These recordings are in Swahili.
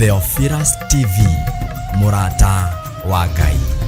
Theophilus TV, Murata wa Ngai.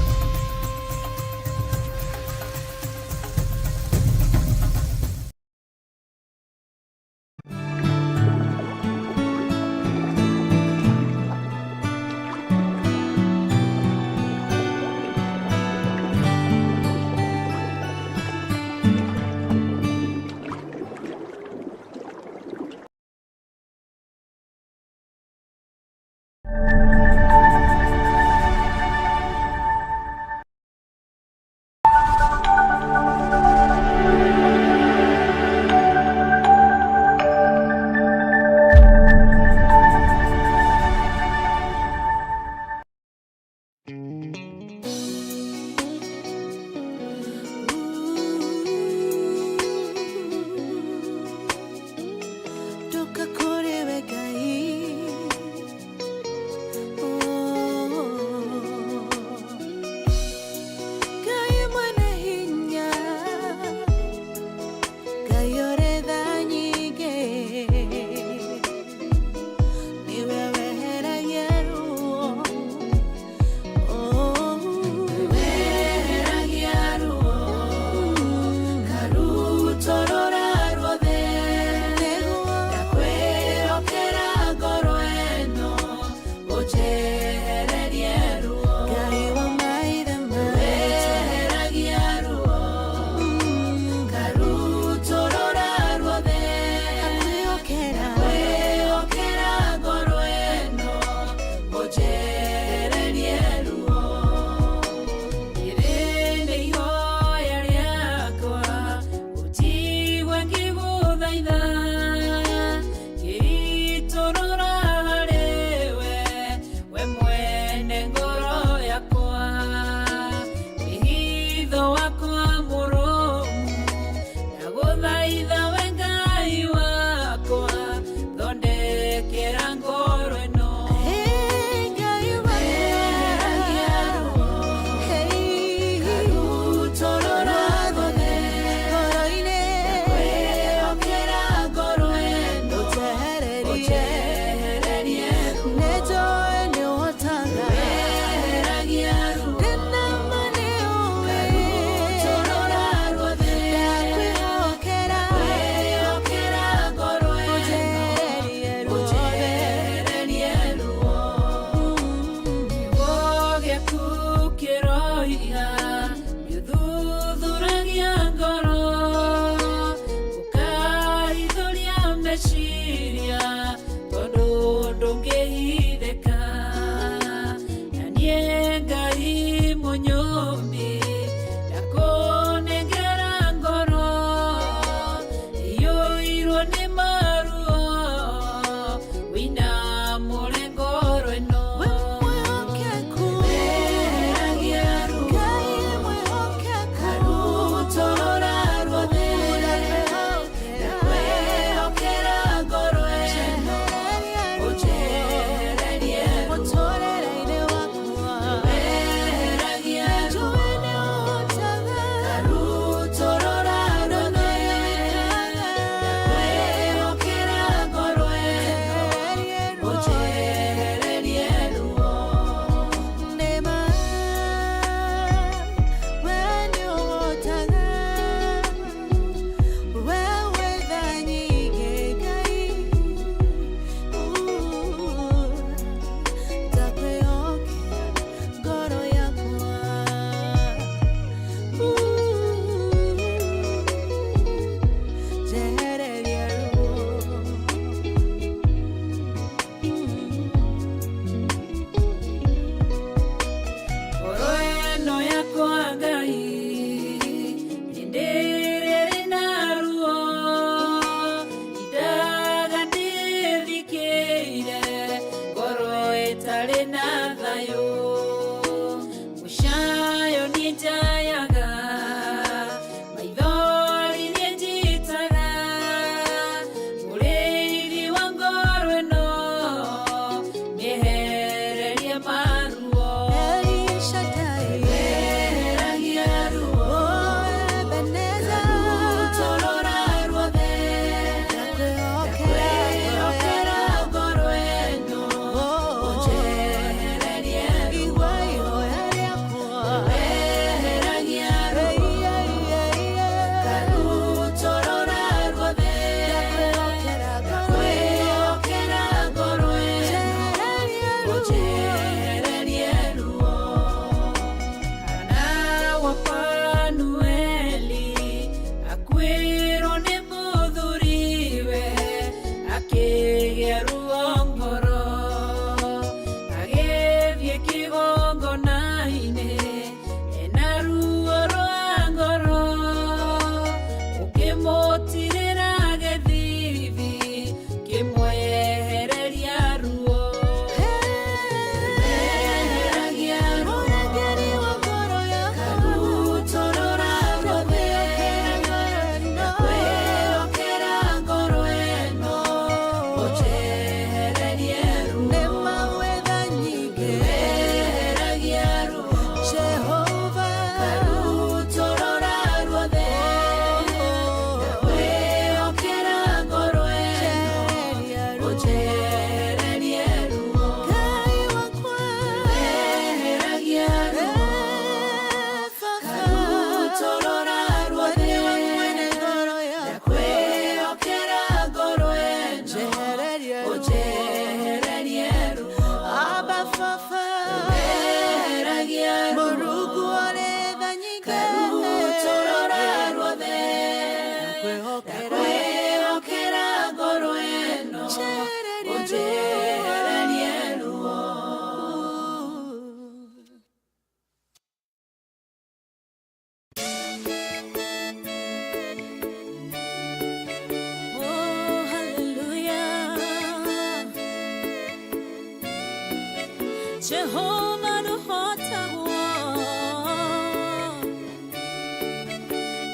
Jehovah no hota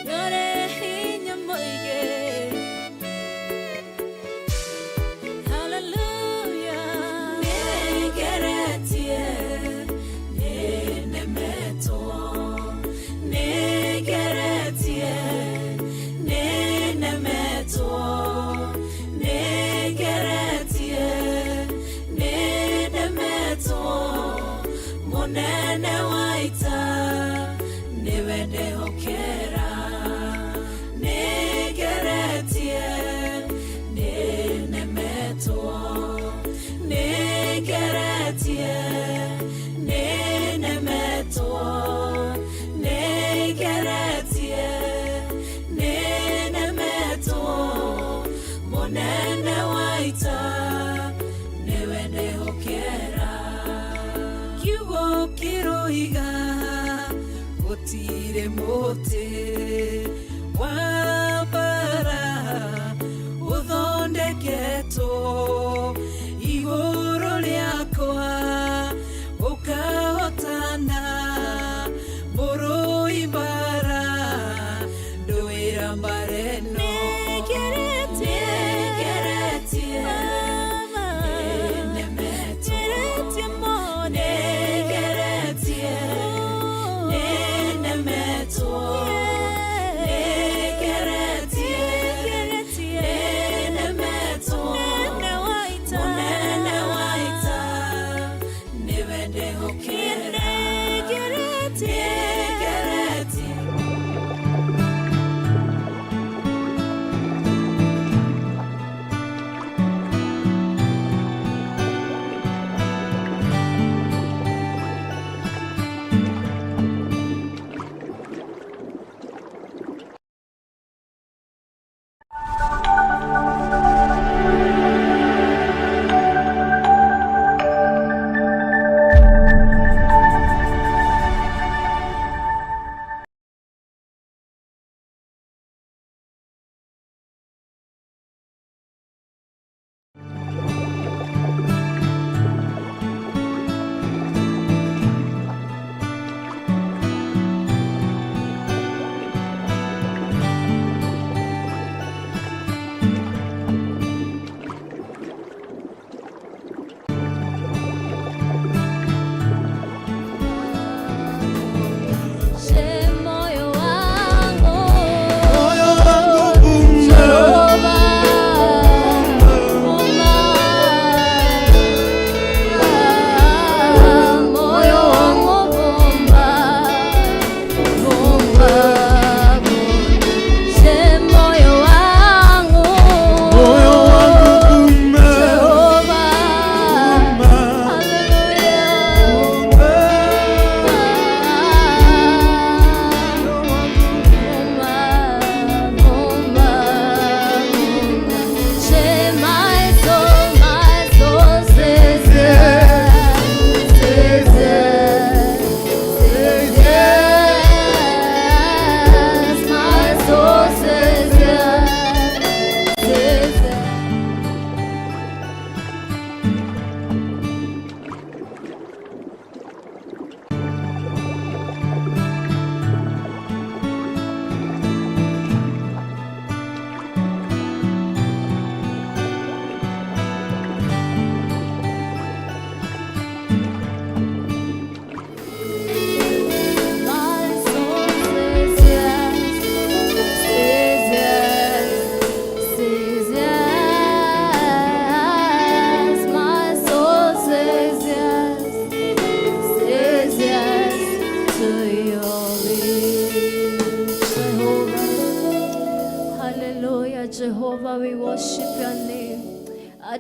yore hinya moige. Hallelujah. Negeretie nenemeto negeretie nenemeto negeretie nenemeto monene waita newende hokera negeretie nenemeto negeretie nenemeto negeretie nenemeto monene waita newende hokera kiwo kiroiga gutire mote wabara uthondeketo iguru riakwa ukahotana buru ibara nduira mbareno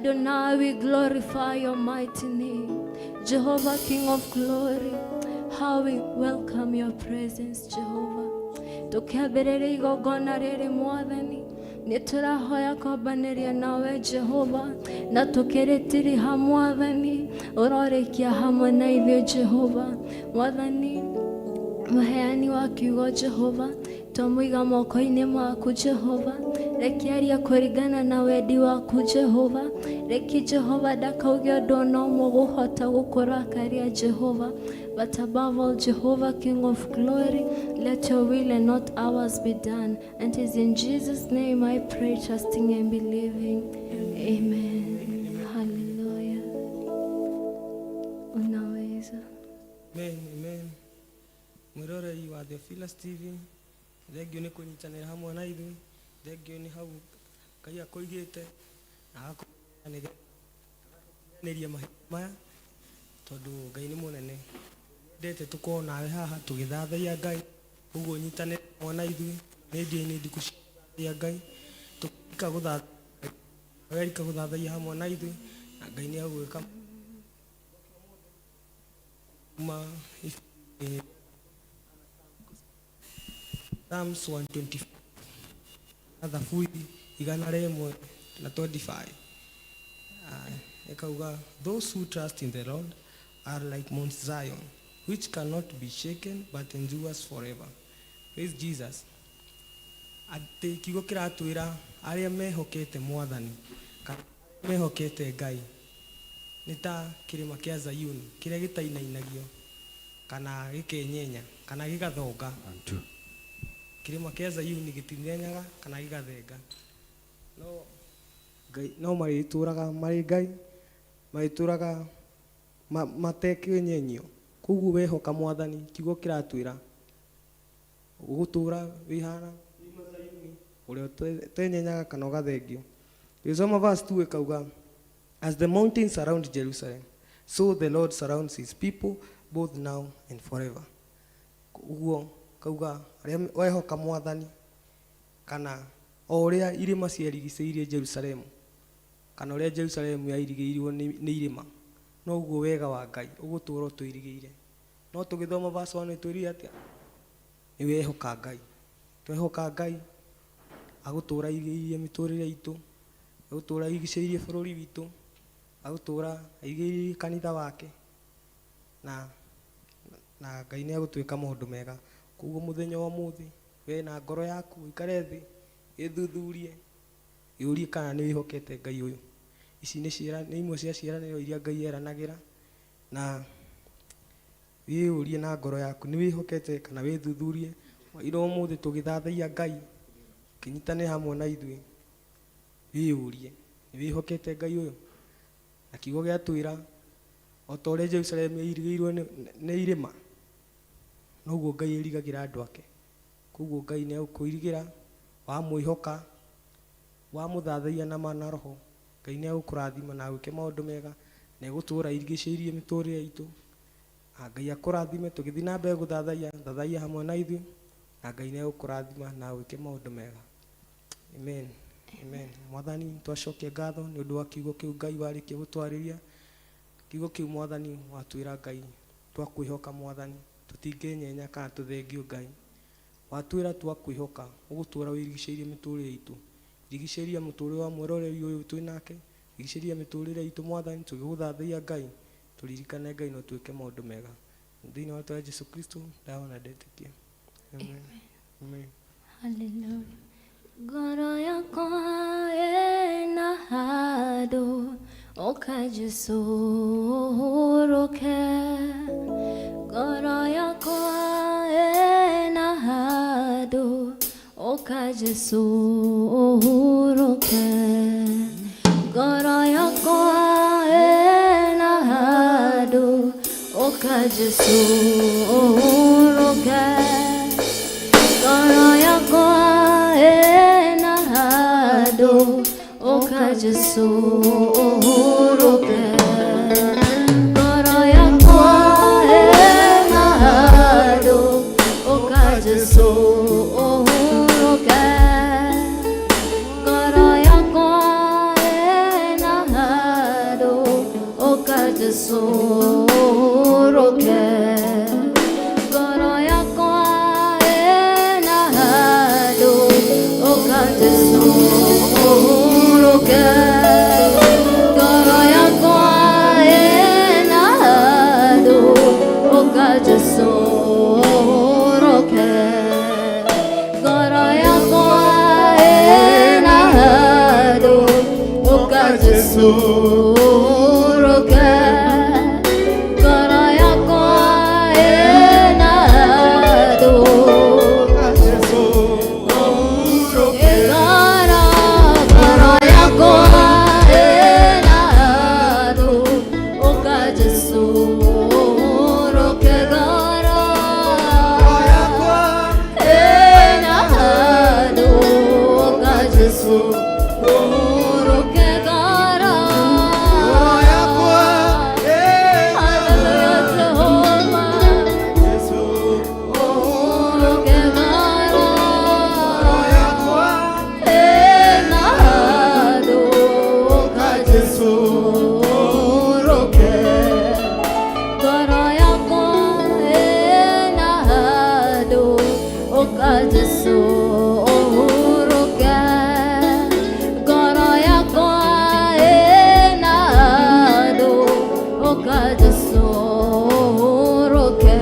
Adonai, we glorify your mighty name. Jehovah, King of glory, how we welcome your presence, Jehovah. Tukiambĩrĩria igongona rĩrĩ Mwathani, nĩtũrahoya kwambanĩria nawe Jehova, na tũkĩrĩtĩrĩha Mwathani, ũrorĩkia hamwe na ithuĩ Jehova. Mwathani, mũheani wa kiugo Jehova, twamũiga moko-inĩ maku Jehova. Reke arie kũringana na wendi waku Jehova. Reke Jehova ndakauge ũndũ ona ũmwe gũhota gũkũrakaria Jehova. But above all, Jehovah, King of glory, let your will and not ours be done. And it is in Jesus' name I pray, trusting and believing. Amen. Hallelujah. Unaweza. Amen, amen. Mwiroreri wa Theophilus TV, thengio nĩ kũnyitanĩra hamwe na ithuĩ, thengio nĩ hau Ngai akũigĩte na agakunyanĩria mahinda maya, tondũ Ngai nĩ mũnene. Ndete tukorwo nawe haha tũgĩthathaiya Ngai, ũguo nyitanĩra hamwe na ithuĩ mĩendia-inĩ ndiku cia Ngai, tũkĩrika gũthathaiya hamwe na ithuĩ, na Ngai nĩ agwĩka Psalms 125 Thaburi 125 ekauga, those who trust in the Lord are like Mount Zion, which cannot be shaken but endures forever. Praise Jesus. Ati kiugo kiratwira aria mehokete Mwathani kana mehokete Ngai nĩ ta kĩrĩma kĩa Zayuni kĩrĩa gĩtainainagio kana gĩkenyenya kana gĩgathonga. Kĩrĩma kĩa Zayuni gĩtinenyaga kana gĩgathenga. No marĩtũraga marĩ Ngai, marĩtũraga matekwenyenyio. Koguo wehoka Mwathani, kiugo kiratwira ũgũtũra wĩhana Zayuni ũrĩa ũtenyenyaga kana ũgathengio. Tusoma verse 2 ikauga, as the mountains surround Jerusalem, so the Lord surrounds his people both now and forever. Koguo kauga wehoka Mwathani kana o ũrĩa irĩma ciarigicĩirie Jerusalemu kana ũrĩa Jerusalemu yairigĩirwo nĩ irĩma, noguo wega wa Ngai ũgũtũra ũtũirigĩire. No tũgĩthoma verse 1 twĩrire atĩa? Nĩ wehoka Ngai. Twehoka Ngai agũtũra irigĩirie mĩtũrĩre itũ, agũtũra irigicĩirie bũrũri witũ, agũtũra irigĩirie kanitha wake, na Ngai nĩ agũtwĩka maũndũ mega. Koguo mũthenya wa ũmũthĩ we na ngoro yaku ikare thĩ ĩthuthurie yũrie kana nĩ wĩhokete Ngai ũyũ. Ici nĩ imwe cia ciĩranĩro iria Ngai eranagĩra, na wĩyũrie na ngoro yaku nĩ wĩhokete kana wĩthuthurie. Ira ũmũthĩ tũgĩthathaiya Ngai kĩnyitane hamwe na ithuĩ, wĩyũrie nĩ wĩhokete Ngai ũyũ. Na kiugo gĩatwĩra o ta ũrĩa Jerusalemu yairigĩirwo nĩ irĩma, noguo Ngai erigagĩra andũ ake. Koguo Ngai nĩ agũkũirigĩra wamwĩhoka, wamũthathaiya na ma na roho. Ngai nĩ agũkũrathima na gwĩke maũndũ mega na egũtũra irigicĩirie mĩtũrĩre itũ. Ngai akũrathime tũgĩthiĩ na mbere gũthathaiya hamwe na ithuĩ, na Ngai nĩ agũkũrathima na gwĩke maũndũ mega. Amen. Amen. Mwathani twacokia ngatho nĩ ũndũ wa kiugo kĩu Ngai warĩkia gũtwarĩria. Kiugo kĩu Mwathani watwĩra Ngai twakwĩhoka Mwathani tũtingĩnyenya kana tũthengio Ngai. Watwĩra twakwĩhoka ũgũtũra wĩrigicĩirie mĩtũrĩre itũ, rigicĩria mũtũrĩre wa mwĩroreri ũyũ twĩ nake, rigicĩria mĩtũrĩre itũ Mwathani, tũgĩgũthathaiya Ngai, tũririkane Ngai no twĩke maũndũ mega. Thĩinĩ wa rĩĩtwa rĩa Jesũ Kristo ndahona ndetĩkia. Amen. Amen. Hallelujah. Ngoro yakwa ĩna handũ ũkanjicũrũke, ngoro yakwa ĩna handũ ũkanjicũrũke, ngoro yakwa ĩna handũ ũkanjicũrũke, ngoro yakwa ĩna handũ ũkanjicũrũke, ngoro yakwa ĩna handũ ũkanjicũrũke, ngoro yakwa ĩna handũ uhuruke. Ngoro yakwa ĩna handũ, ũka Jesũ uhuruke. Ngoro yakwa ĩna handũ, ũka Jesũ uhuruke. Ngoro yakwa ĩna handũ, ũka Jesũ uhuruke. Ngoro yakwa ĩna handũ, ngoro yakwa ĩna handũ, ũka Jesũ uhuruke. Ngoro ĩna handũ, ũka Jesũ uhuruke. Ngoro hallelujah Jehova uhuruke. Ngoro ĩna handũ, ũka Jesũ uhuruke. Ngoro yakwa ĩna handũ, ũka Jesũ uhuruke. Ngoro yakwa ĩna handũ, ũka Jesũ uhuruke.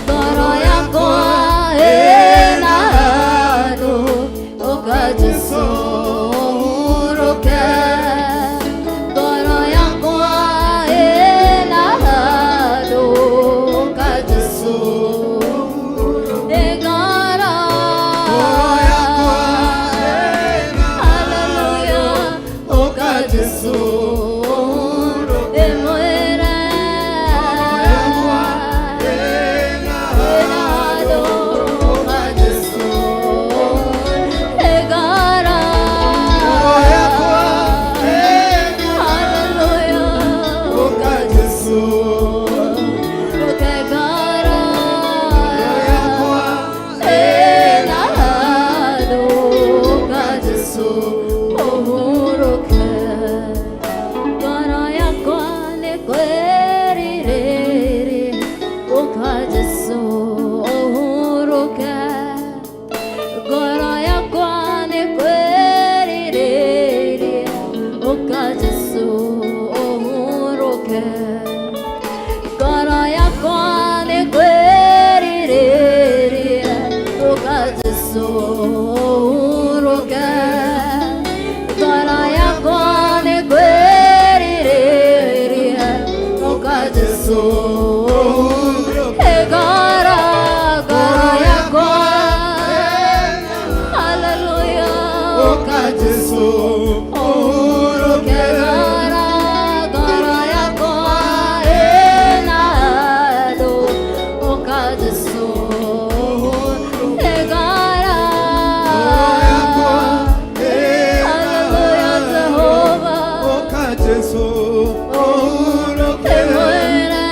Ngoro yakwa ĩna handũ, ũka Jesũ uhuruke. Ngoro yakwa ĩna handũ, ũka Jesũ hallelujah, ũka Jesũ mwĩre ĩna handũ, ũka Jesũ ngoro hallelujah, ũka Jesũ ngoro ĩna handũ, ũka Jesũ uhuruke. Ngoro yakwa nĩ kwĩrirĩria, ũka Jesũ uhuruke. Ngoro yakwa nĩ kwĩrirĩria, ũka Jesũ uhuruke. Ngoro yakwa nĩ kwĩrirĩria, ũka Jesũ uhuruke. Ngoro yakwa nĩ kwĩrirĩria, ũka Jesũ ngoro yakwa hallelujah, ũka Jesũ uhuruke. Ngoro yakwa ĩna handũ, ũka Jesũ ngoro hallelujah Jehova Jesũ uhuruke. mwĩre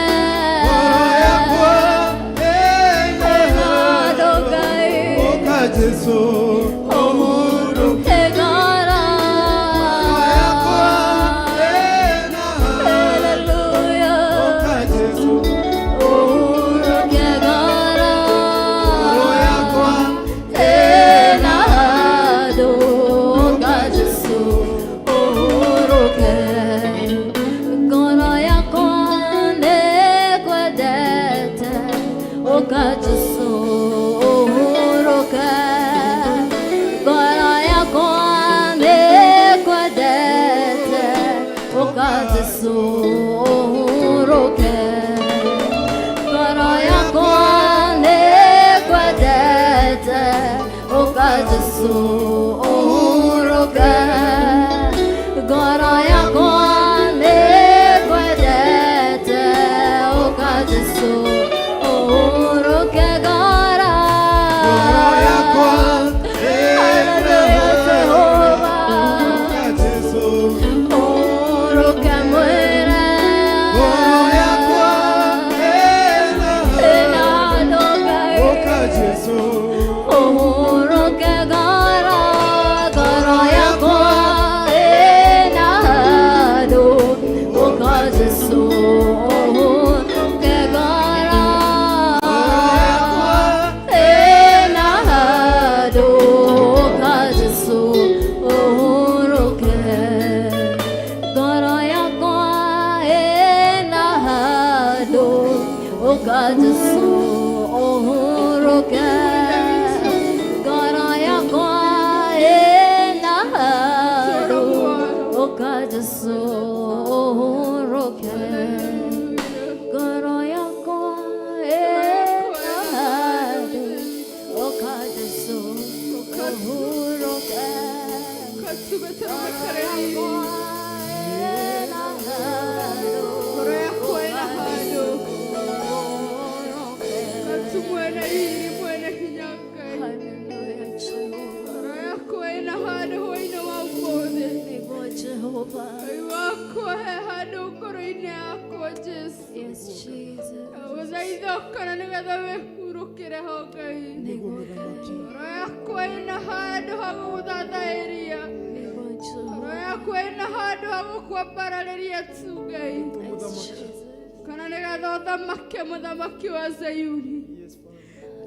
Muthamaki wa Zayuni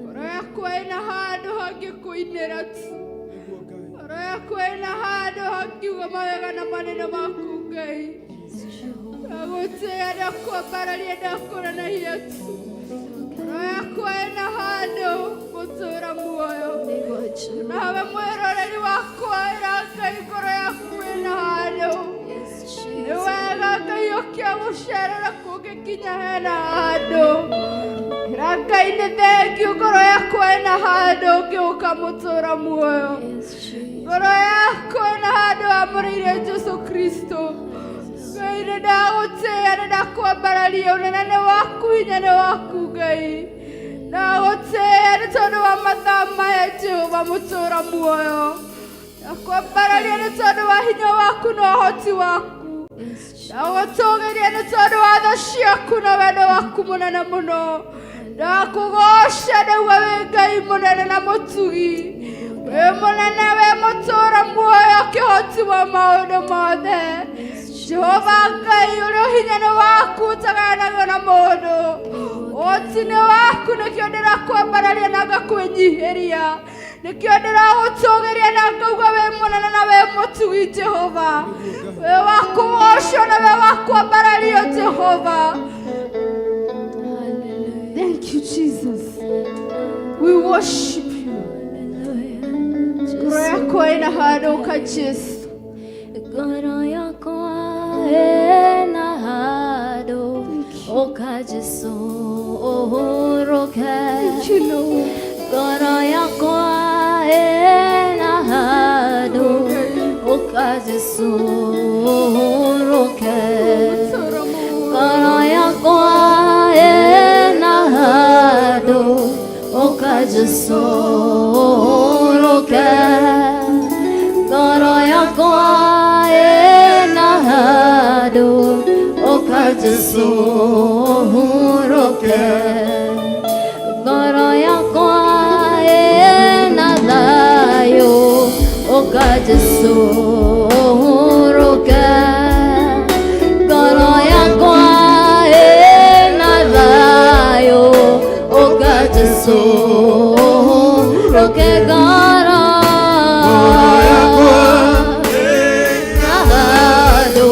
ngoro yakwa ina handu hangi kuinira tu ngoro yakwa ina handu hangiuga mawega na manene maku Ngai agutea ndakwambararia ndakuranahia tu ngoro yakwa ina handu gutura muoyo nawe mwiroreri wakwa ira Ngai ngoro yakwa ina handu ni wega Ngai ukia gucerera kungikinya hena handu Ngai nĩ thengiũ ngoro yakwa ĩna handũ ũngĩũka mũtũra muoyo ngoro yakwa ĩna handũ amũrĩire Jesũ Kristo Ngai nĩ ndagũtĩĩa nĩ ndakwambararia ũnene waku hinya nĩ waku Ngai ndagũtĩĩa nĩ tondũ wa mathaa maya Jehova mũtũra muoyo ndakwambararia nĩ tondũ wa hinya waku na ũhoti waku ndagũtũgĩria nĩ tondũ wa tha ciaku na wendo waku mũnene mũno ndakugosha ndauga wĩ Ngai mũnene na mũtugi wĩ mũnene wĩ mũtũra muoyo kĩhoti wa maũndũ mothe Jehova Ngai ũrĩ hinya nĩ waku ũtagayanagio na mũndũ ũhoti nĩ waku nĩkĩo ndĩrakwambararia na ngakwĩnyihĩria nĩkĩo ndĩragũtũgĩria na ngauga wĩ mũnene na wĩ mũtugi Jehova wĩ wa kũgocwo na wĩ wa kwambarario Jehova. Thank you, Jesus. We worship you. Ngoro yakwa ĩna handũ ka Jesu. Ngoro yakwa ĩna handũ ka Jesu ũhurũke. Ngoro yakwa ĩna handũ ka Jesu ũhurũke. Ngoro yakwa Jesu ũhurũke ngoro yakwa ĩna handũ ũka Jesu ũhurũke ngoro yakwa ĩna thayũ ũka Jesu ũhurũke ngoro yakwa ĩna thayũ ũka Jesu roke gara nahado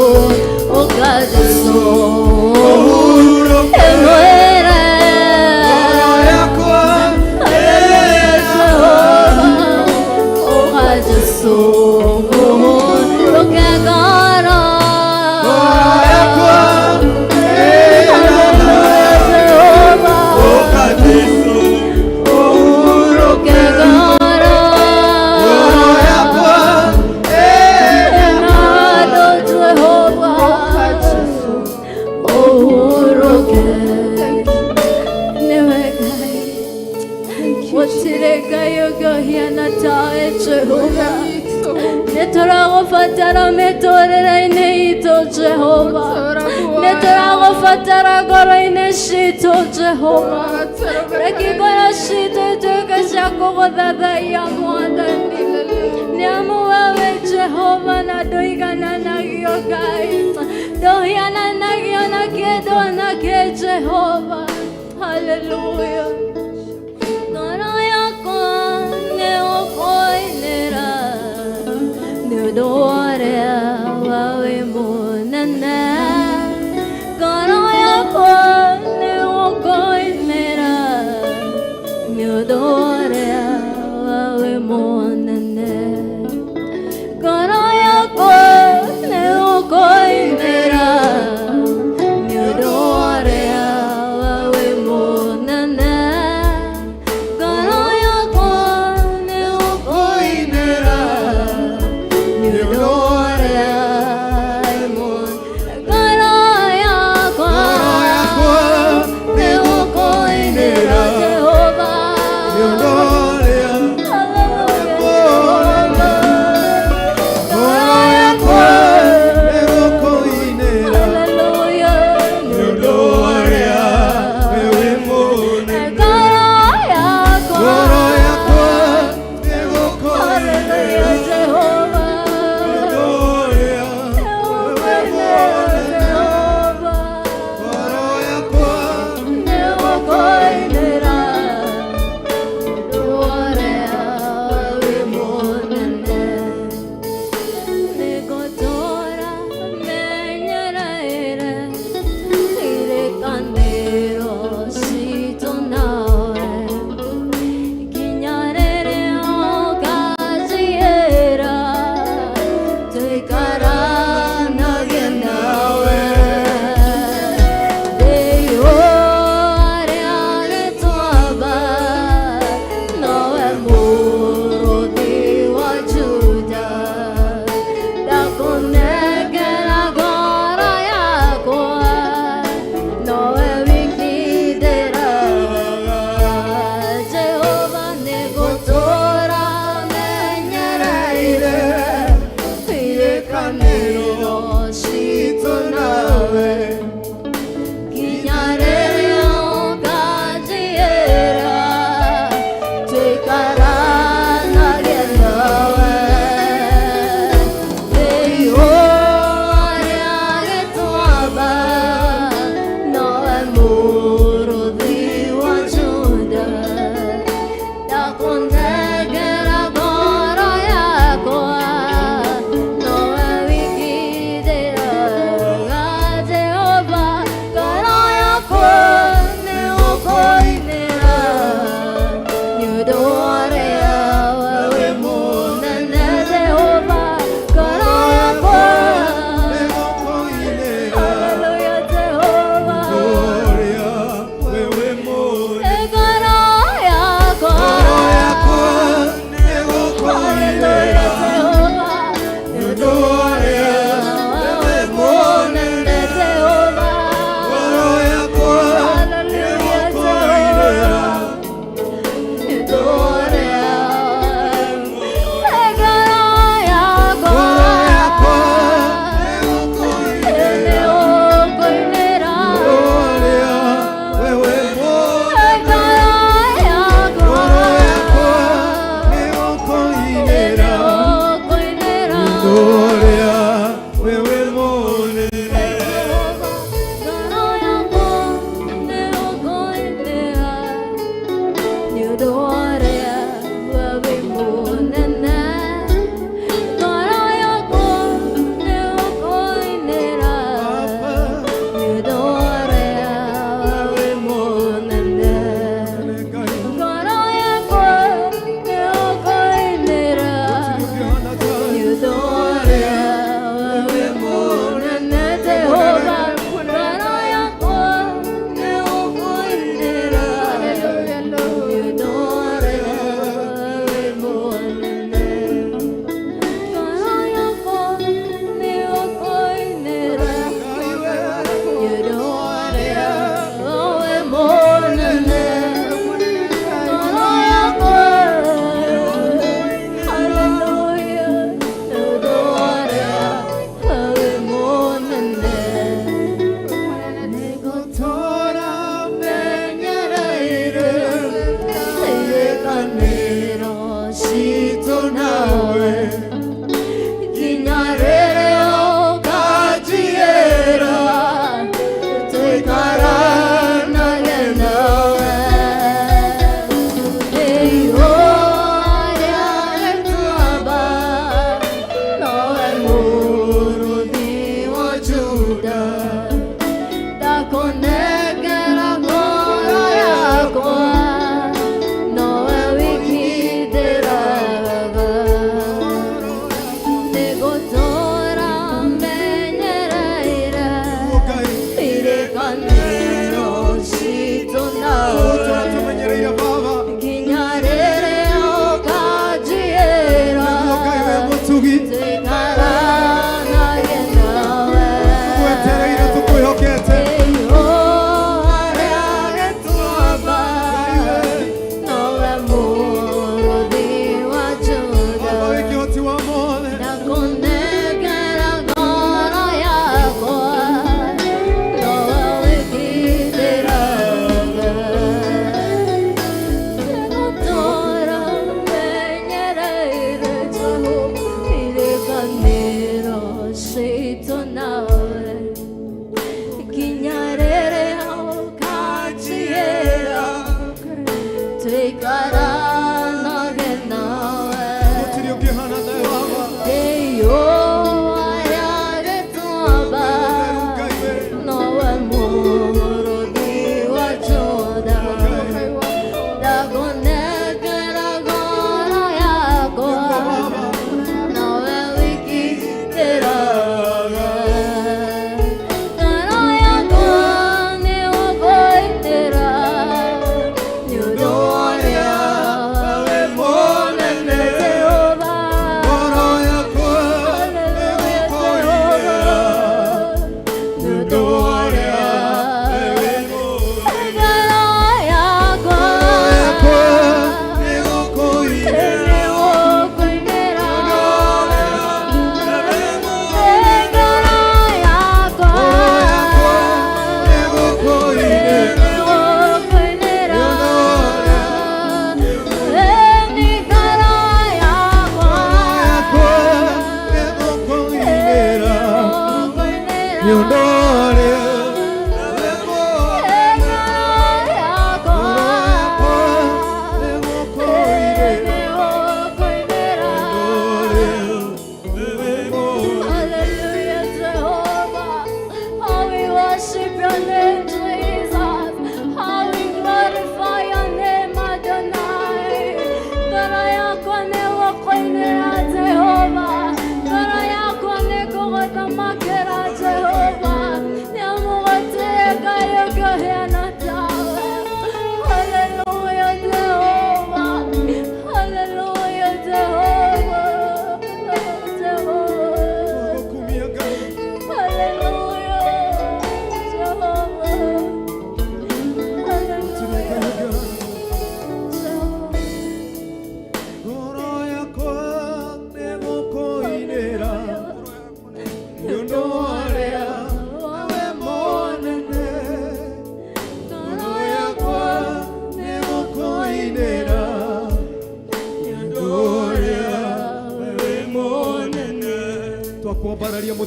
oka Jesu emuere oka Jesu roke gara Neturagofatara metoreraine ito Jehova Neturagofatara goroine shito Jehova Rekigora shito tukashako godada ya mwandani Niamu wewe Jehova na doigana na giogai Dohiana na giona kedo na ke Jehova Hallelujah Ngoro yakwa neokoinera Dore wawe munene ngoro yakwa neokoinera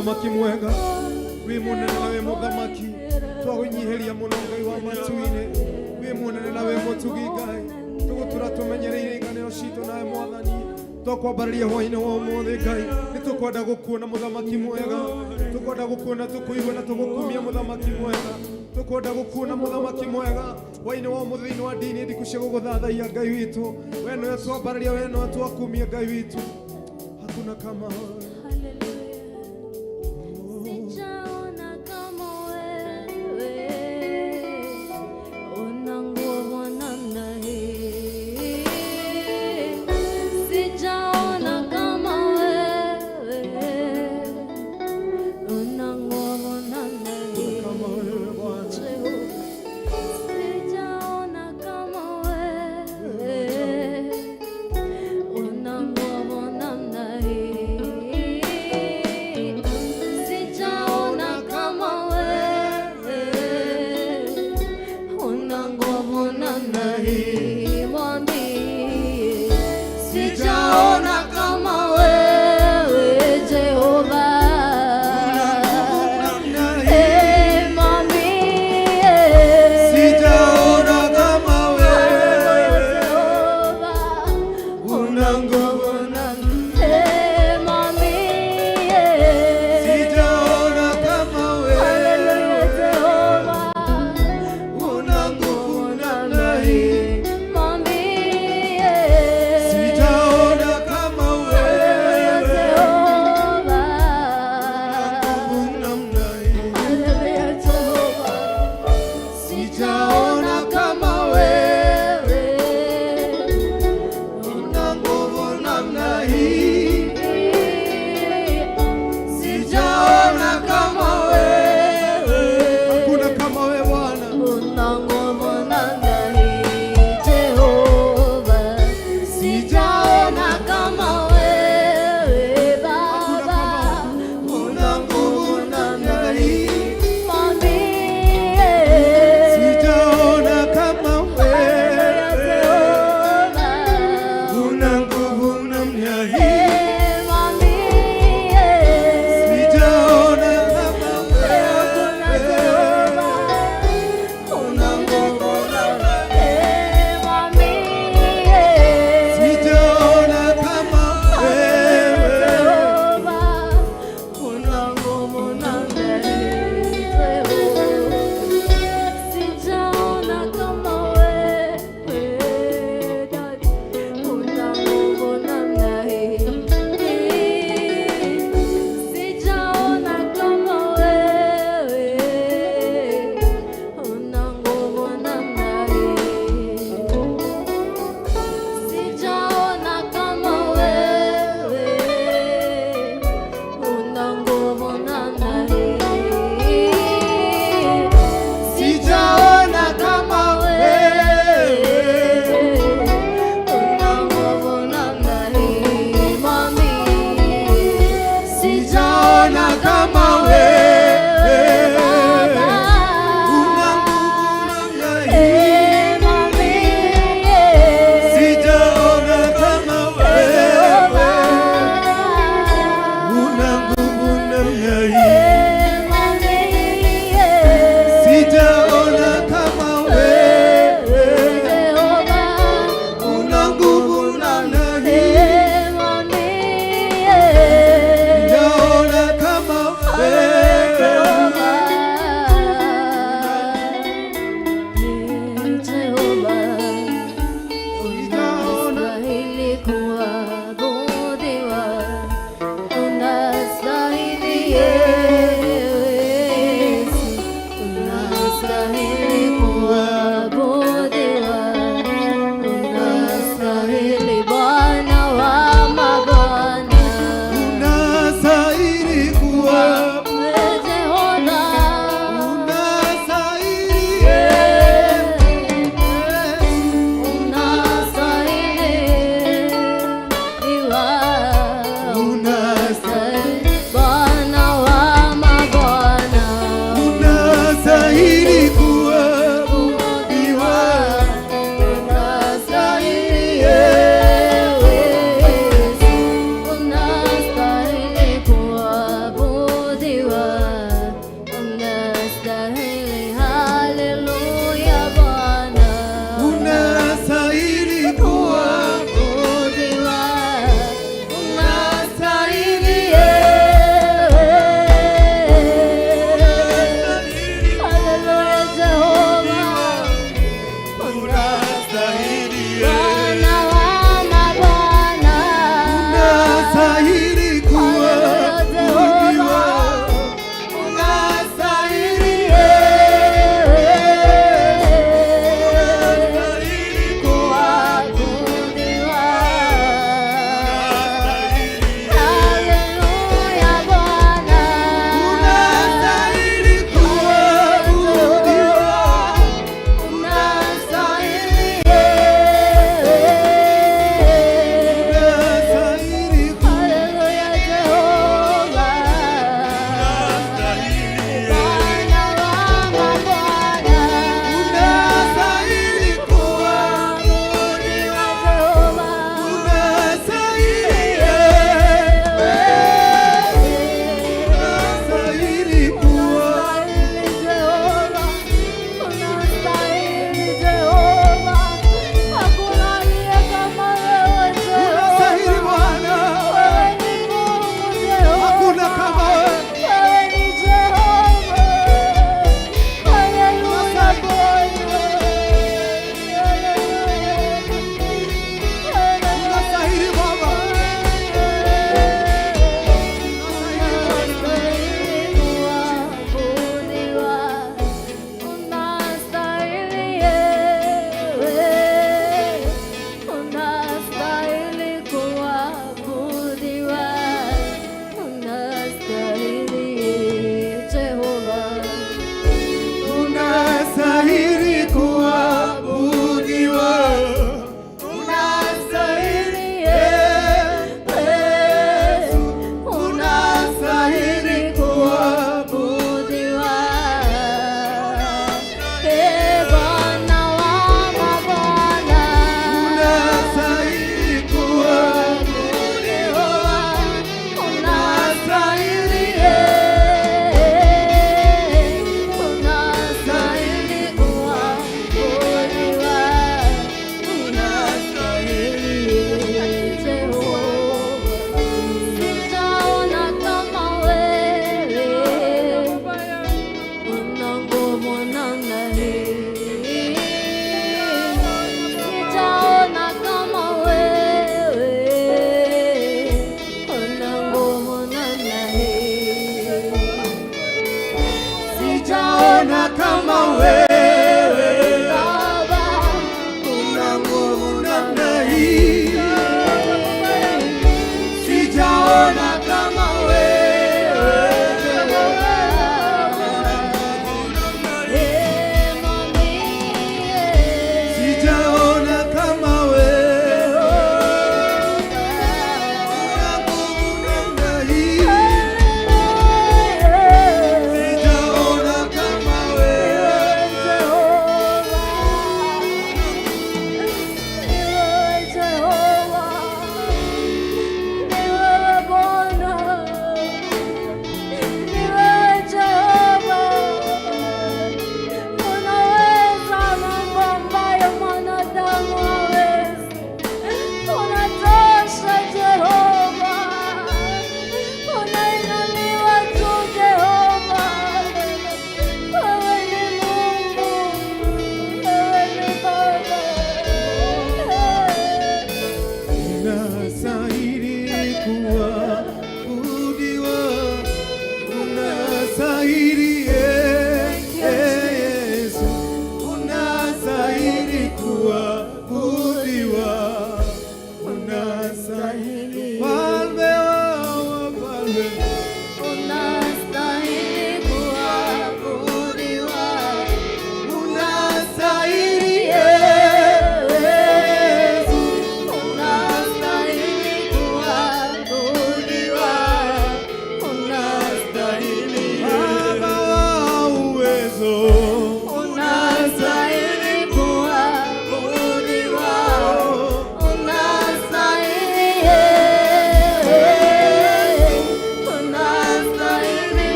muthamaki mwega wi munene na wi muthamaki twagũnyiheria mũno Ngai wa matu-inĩ wi munene na wi mũtugi Ngai tũgũtũra tũmenyereire nganĩro citũ nawe Mwathani tũkwambararia hwaĩ-inĩ wa ũmũthĩ Ngai nĩtũkwenda gũkuona mũthamaki mwega tũkwenda gũkuona tũkũigua na tũgũkumia mũthamaki mwega tũkwenda gũkuona mũthamaki mwega hwaĩ-inĩ wa ũmũthĩ thĩinĩ wa ndini ndiku cia gũgũthathaiya Ngai witũ we nĩwe twambararia we nĩwe twakumia Ngai witũ hakuna kama wewe. Unango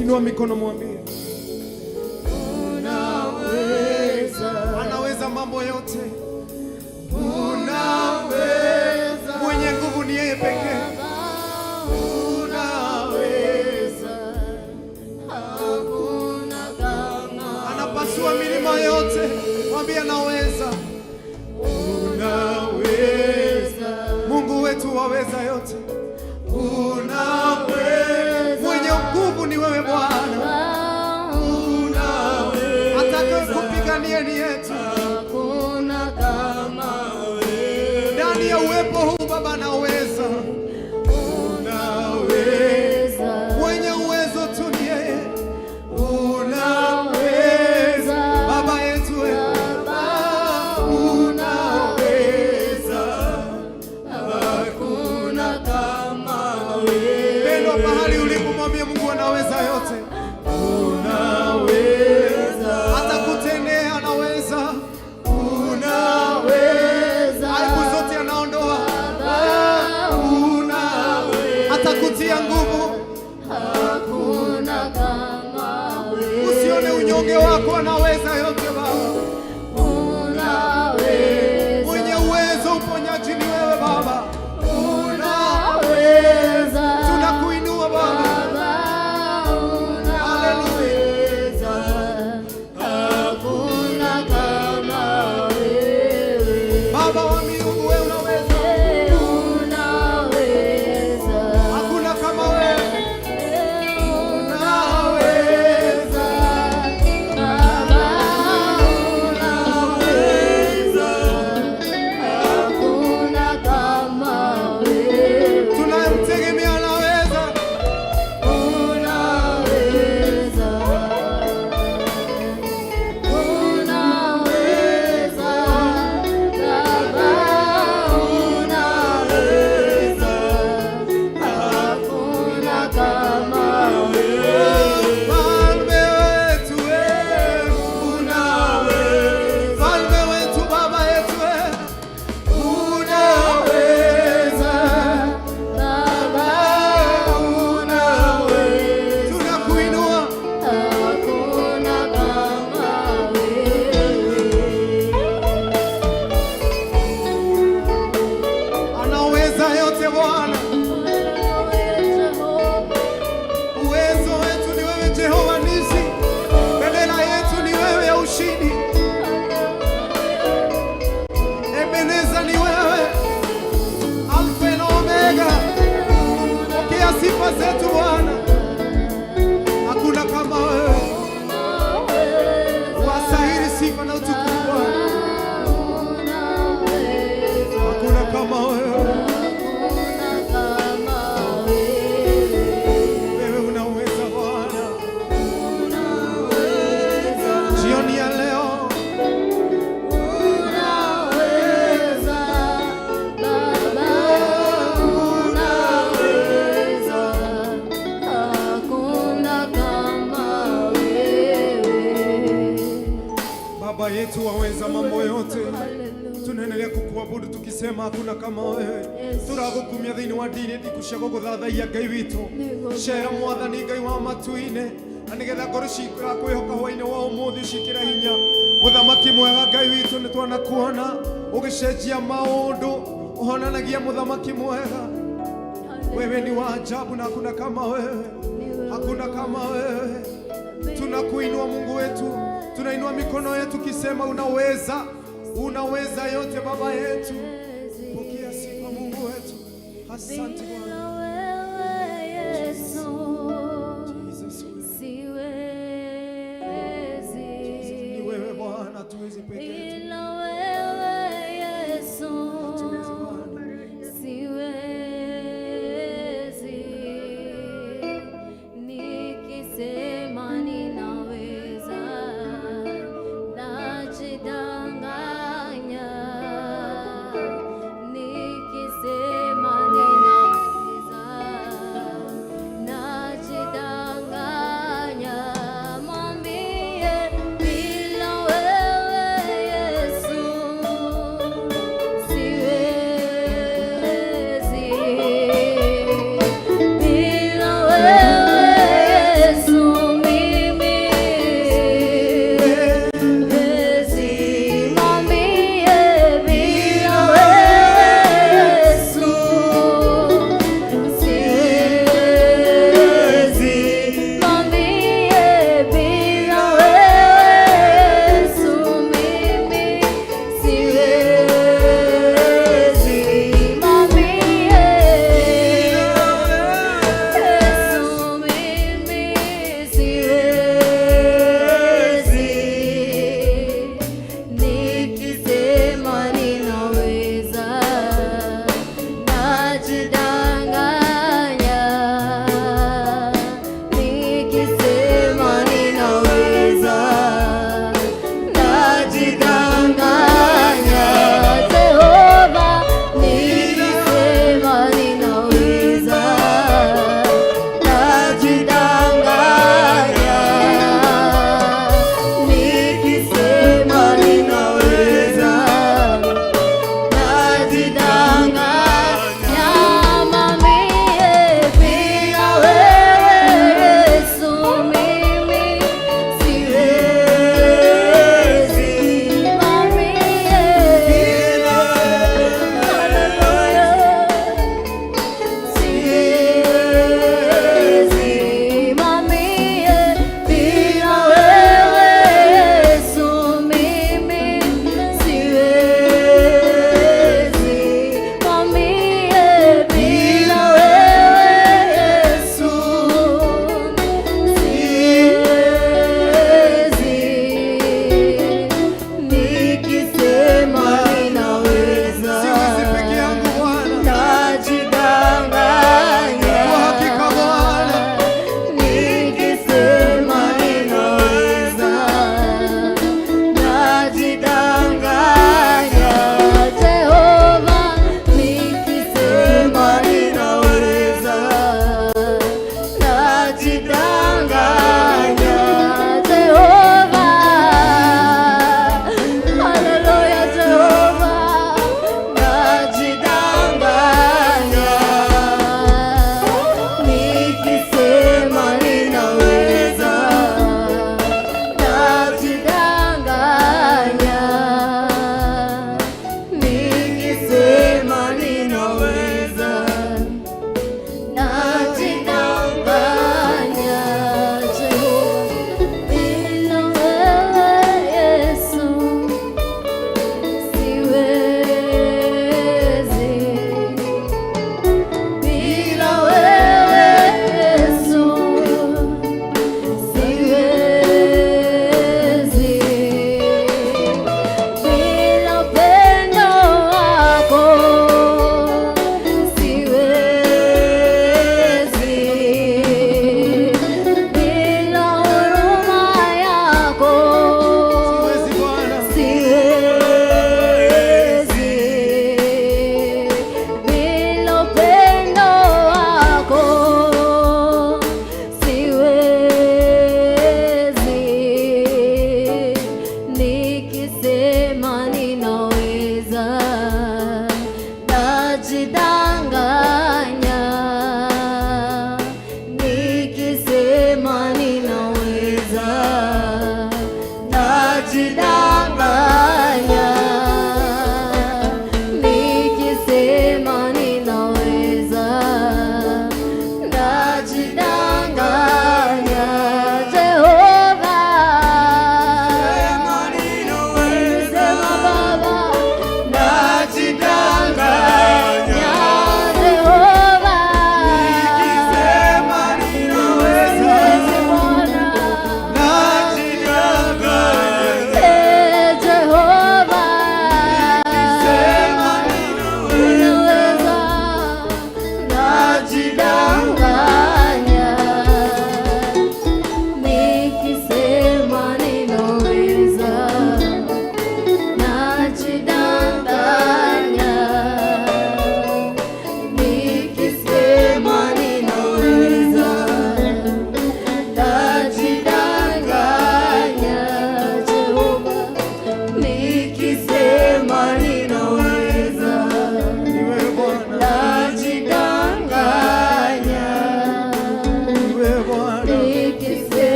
Inua mikono mwambie. Unaweza. Anaweza mambo yote. Unaweza. Mwenye nguvu ni yeye pekee. Unaweza. Hakuna kama. Anapasua milima yote. Mwambie anaweza. Unaweza. Mungu wetu waweza yote. Unaweza. Mwenye nguvu ni wewe Bwana. Unaweza. Atakaye kupigania ni yetu. Hakuna kama wewe. Ndani ya uwepo huu Baba anaweza. Unaweza. Mwenye uwezo tu ni yeye. Unaweza. Baba yetu wewe. Unaweza. Hakuna kama wewe. Pendo mahali ulipo mwambie Mungu anaweza yote. Unaweza. Atakutendea anaweza. Unaweza. Aibu zote anaondoa. Unaweza. Atakutia nguvu. Hakuna kama wewe. Usione unyonge wako, anaweza yote Baba. Unaweza. tu waweza mambo yote. Hallelujah. Tunaendelea kukuabudu tukisema hakuna kama wewe. Turagukumia thini wa dini ndikusha guguthathaia Ngai witu. Cera Mwathani Ngai wa matu-ine, na nigetha ngoro ciitũ kwĩhoka hwaĩ-inĩ wa ũmũthĩ ũcikĩra hinya. Mũthamaki mwega Ngai witũ nĩ twanakuona ũgĩcenjia maũndũ, ũhonanagia mũthamaki mwega. Wewe ni wa ajabu na hakuna kama wewe. Hakuna kama wewe. Tunakuinua Mungu wetu, tunainua mikono yetu kisema unaweza, unaweza yote Baba yetu. Pokea sifa Mungu wetu. Asante Bwana. Ni wewe Bwana, hatuwezi peke yetu.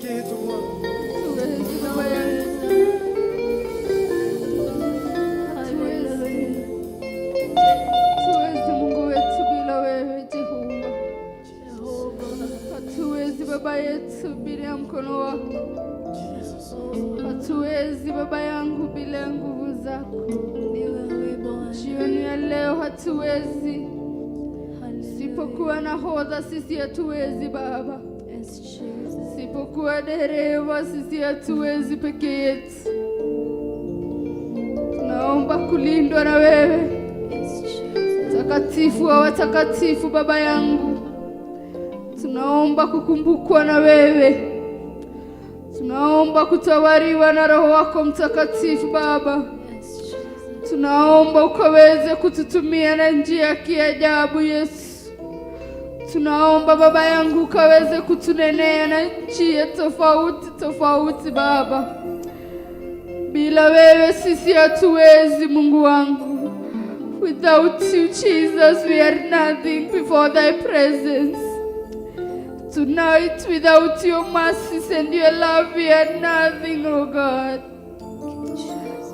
kitu Bwana. Hatuwezi Baba yangu. Hatuwezi Mungu wetu bila wewe Jehova. Hatuwezi Baba yetu bila mkono wako. Hatuwezi Baba yangu bila nguvu zako. Jioni ya leo hatuwezi. Sipokuwa nahodha sisi hatuwezi Baba. Sipokuwa dereva sisi hatuwezi peke yetu. Tunaomba kulindwa na wewe. Takatifu wa watakatifu Baba yangu. Tunaomba kukumbukwa na wewe. Tunaomba kutawaliwa na Roho wako Mtakatifu Baba. Tunaomba ukaweze kututumia na njia ya kiajabu Yesu. Tunaomba Baba yangu ukaweze kutunenea na njia tofauti tofauti Baba. Bila wewe sisi hatuwezi Mungu wangu. Without you Jesus we are nothing before thy presence. Tonight without your mercies and your love we are nothing, oh God.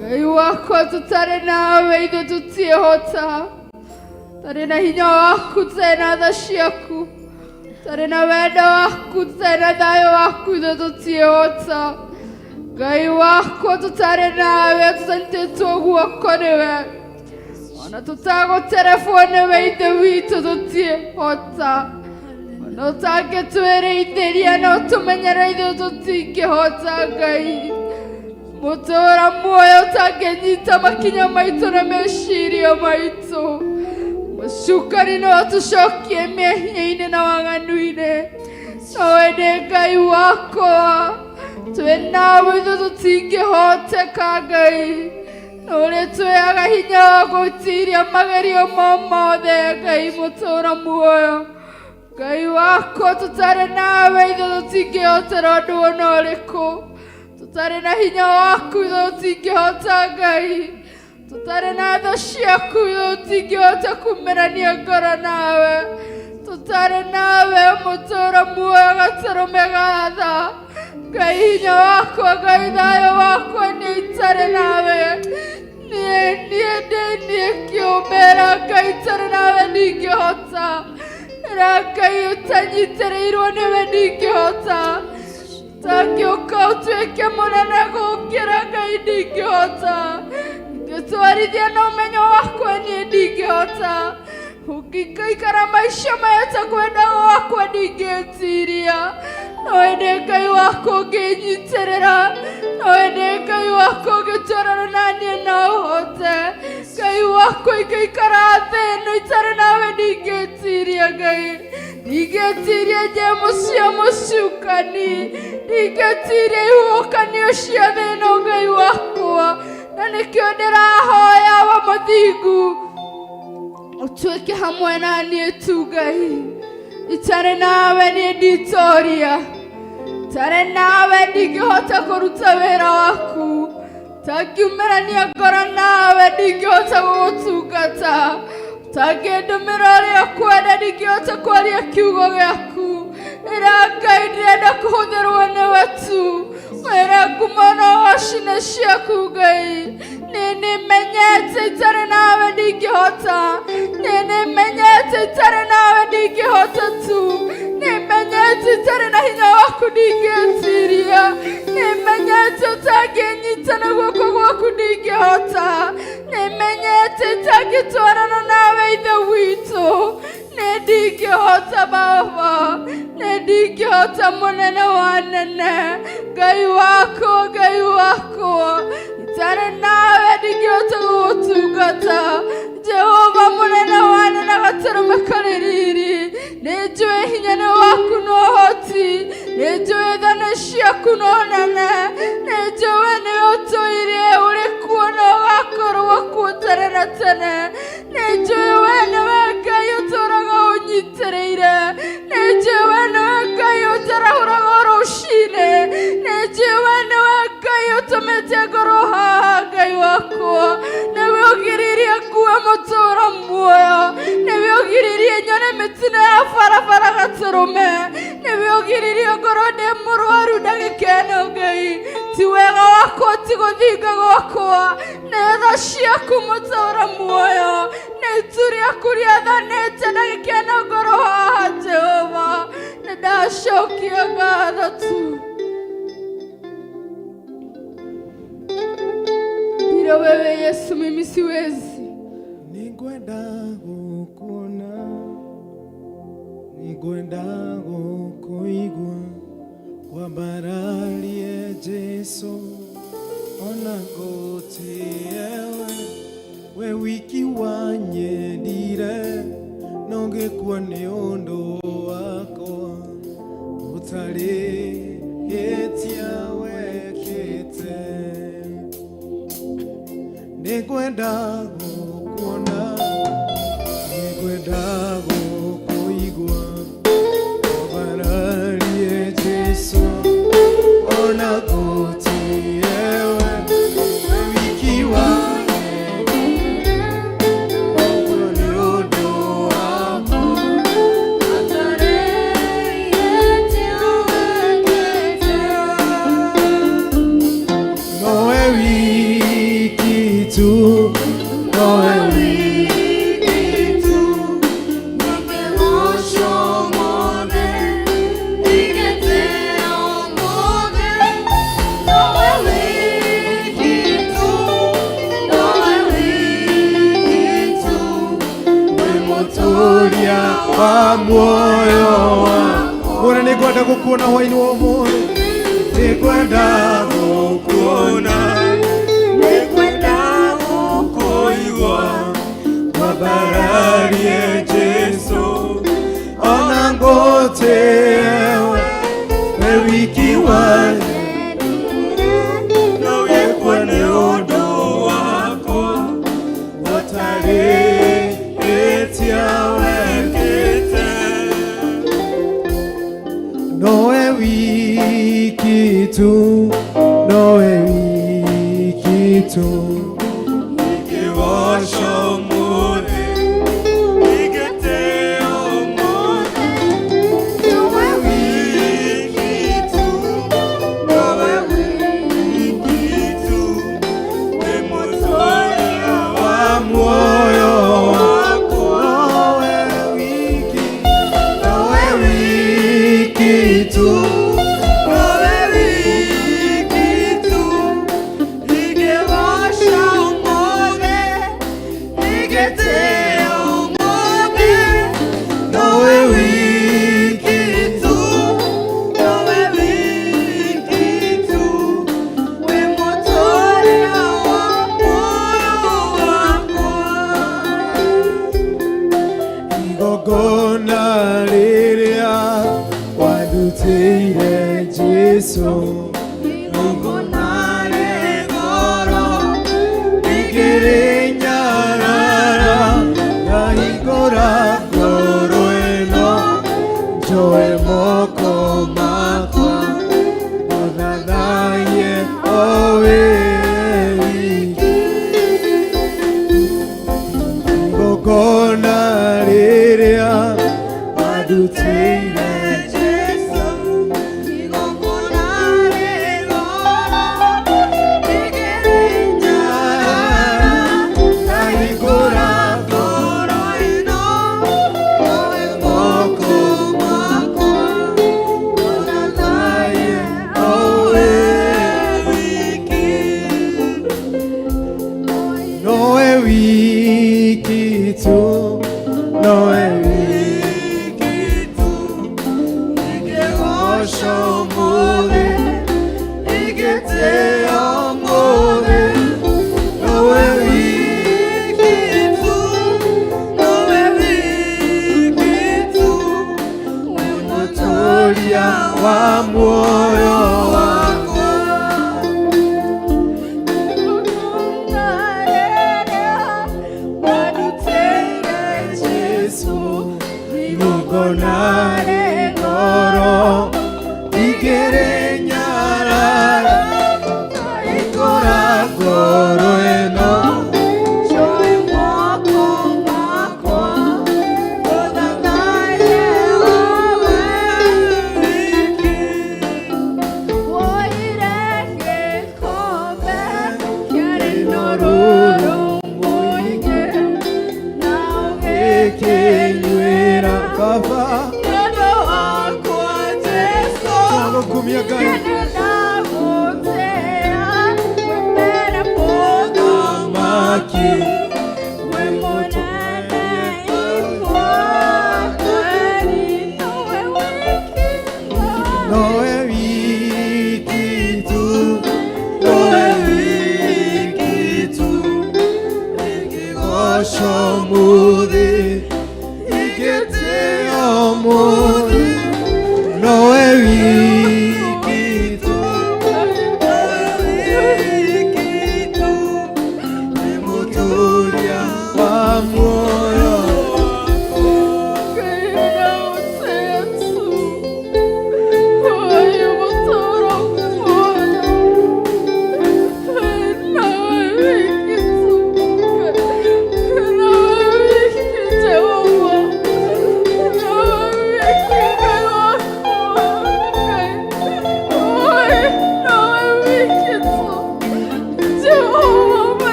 Ngai wako tutare nawe itho tutiehota. Tare na hinya waku tena thaci yaku. Tare na wendo waku tena thayo waku itho tutiehota. Ngai wako tutare nawe tusantetwo guoko niwe. Ona tutago telefone we ithe witũ tutiehota. Ona ũtangĩtwĩrĩithĩria na ũtũmenyera ithuĩ tũtingĩhota Ngai. Mũtũũra muoyo ũtangĩnyita makinya maitũ na meciria maitũ. Mũcukani no ũtũcokie mehia-inĩ na waganu-inĩ. Nawe nĩ Ngai wakwa. Twĩ nawe ithuĩ tũtingĩhoteka Ngai. Na ũrĩa twĩaga hinya wa gwĩtiria magerio mothe Ngai mũtũũra muoyo. Ngai wako tutare nawe ithuĩ tũtingĩhotera ũndũ ona ũrĩkũ. Tutare na hinya waku ithuĩ tũtingĩhota Ngai. Tutare na tha ciaku ithuĩ tũtingĩhota kumerania ngoro nawe. Tutare nawe mũtũũra muoyo gatarũme ga tha. Ngai hinya wakwa Ngai thayũ wakwa nĩ itare nawe. Niĩ kĩũmbĩra Ngai itare nawe ndingĩhota. Ngai ũtanyitĩrĩirwo nĩwe ndingĩhota. Tangĩũka ũtuĩke mũnene gũkĩra Ngai ndingĩhota. Ingĩtwarithia na ũmenyo wakwa niĩ ndingĩhota. Ũngĩikara maica maya ta kwenda gwakwa ndingĩtiria. Nawe nĩ Ngai wakwa ũngĩnyitĩrĩra. Nawe nĩ Ngai wakwa ũngĩtwarana na niĩ na ũhote. Ngai wakwa ingĩikara thĩ ĩno itarĩ nawe ndingĩtiria Ngai. Ndingĩtiria njemũ cia mũcukani. Ndingĩtiria ihuhũkanio cia thĩ ĩno Ngai wakwa. Na nĩkĩo ndĩrahoya wa mũthingu ũtuĩke hamwe na niĩ tu Ngai. Itarĩ nawe niĩ nditoria. Itarĩ nawe ndingĩhota kũruta wĩra waku. Tangiumerania ngoro nawe ndingĩhota gũgũtungata. Tangĩndũmĩra ũrĩa ũkwenda ndingĩhota kwaria kiugo gĩaku. Ĩra Ngai ndĩrenda kũhũthĩrwo nĩwe tu. Wĩra ngumo na wacine ciaku Ngai. Nĩmenyete itarĩ nawe ndingĩhota. Nĩmenyete itarĩ nawe ndingĩhota tu. Nĩmenyete itarĩ na hinya waku ndingĩtiria. Nĩmenyete ũtangĩnyita na guoko gwaku ndingĩhota. Nĩmenyete itangĩtwarana nawe ithe witũ. Ndingĩhota Baba. Ndingĩhota mũnene wa nene. Ngai wakwa Ngai wakwa. Itarĩ nawe ndingĩhota gũgũtungata. Jehova mũnene wa nene gatarũme karĩ riri. Nĩnjũĩ hinya nĩ waku na ũhoti. Nĩnjũĩ tha nĩ ciaku na ũnene. Nĩnjũĩ nĩ ũtũire ũrĩ kuo na ũgakorwo kuo tene na tene. Nĩnjũĩ we nĩwe Ngai ũtũũraga ũnyitĩrĩire. Nĩnjũĩ we nĩwe Ngai ũtarahũraga rũcinĩ. Nĩnjũĩ we nĩwe Ngai ũtũmĩte ngoro haha Ngai wakwa. Nĩwe ũgiririe nguo mutura muoyo nibiogiririe nyone mitino ya barabara gaturume nibiogiririe ngorode murwaru ndagikene Ngai ti wega wako ti guthinga gwakwa netha ciaku mutura muoyo nituria kuria thanete ndagikene ngoro haha Jehova nindashokia ngatho tu bila wewe Yesu mimi siwezi. Ningwenda gukuona, ningwenda gukuigua, wambararie Jesu, ona ngutiewe, we wiki wanyendire, nongekuwa ni undu wakwa, utari etia wekite. Ningwenda gukuona, ningwenda gukuigua, wambararie Jesu, ona ngutiewe, we wiki wanyendire, nongekuwa ni undu wakwa, utari etia wekite. Nowe wiki tu, nowe wiki tu, Nimeosho mone, nigete omone, nowe wiki tu, we muturia wa muoyo wakwa. Mwana ningwenda gukuona hwaini wa umuthi, ningwenda gukuona, ningwenda gukuigua, wambararie Jesu, ona ngutiewe, we wiki wanyendire, nongekuwa ni undu wakwa, utari etia wekite. Nowe wiki tu, nowe wiki tu, nikiwasha umuthi, nigete umuthi. Nowe wiki tu, nowe wiki tu, we muturia wa muoyo wakwa. Nowe wiki, nowe wiki tu, nowe wiki tu, nikiwasha umuthi, nigete umuthi. Nowe wiki tu, nowe wiki tu, we muturia wa muoyo wakwa. Igongona riria wadutire Jesu, igongona rigoro, rigiri nyarara, ngahingura ngoro ino, njoe moko makwa, uthathaie o we wiki. Igongona riria wadutire Jesu, igongona rigoro, rigiri nyarara, ngahingura ngoro ino, njoe moko makwa, uthathaie o we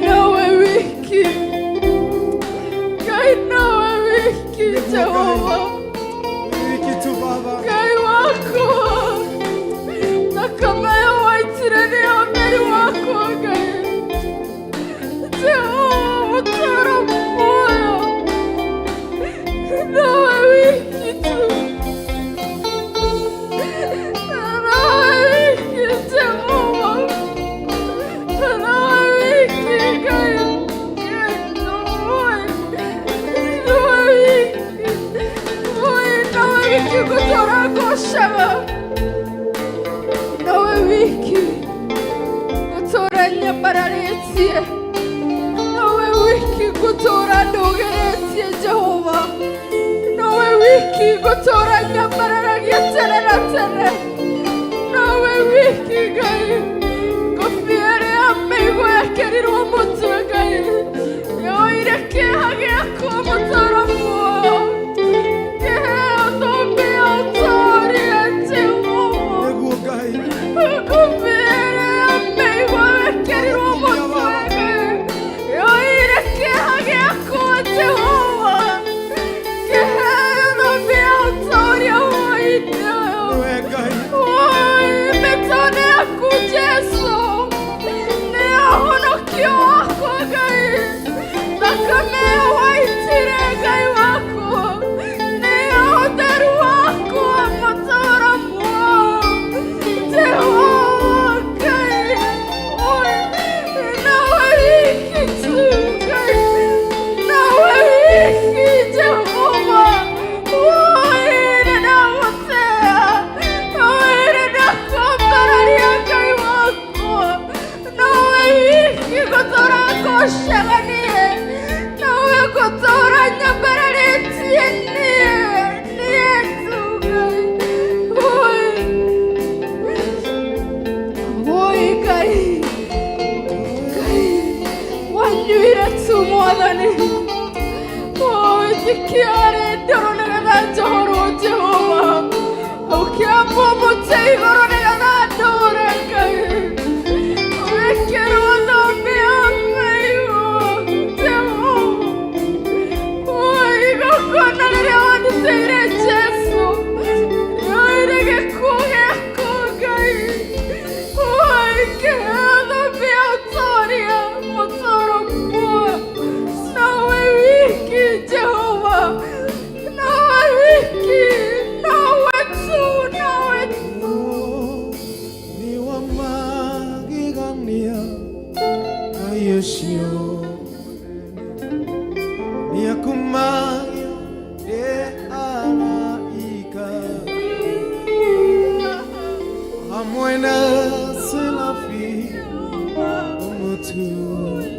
nawe wiki, Ngai nawe wiki Jehova, wiki tu Baba, Ngai wako thakame waitire nĩ ya mbere wakwa Ngai Jehova tara muoyo nawe wiki tu, nawe wiki Jehova, nawe wiki Ngai kutora goshaga, nawe wiki kutora nyambararetie, nawe wiki kutora ndogeretie Jehova, nawe wiki kutora nyambararagia tene na tene, nawe wiki Ngai kofiere ya meigo yakerirwo mutwe Ngai yoire kĩeha gĩakwa mũtara muoyo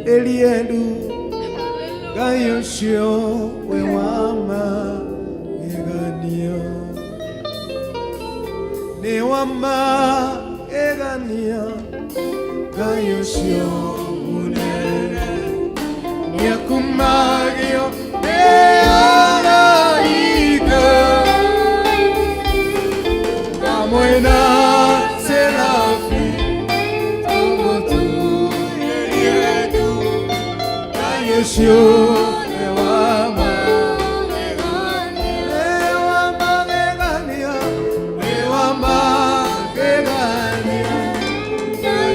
Elielu Gayosho Wewama Eganio Newama Egania Gayosho Unere Yakumagio Eana Ika Amoena Serafi Yeshua Ewama Egania Ewama Egania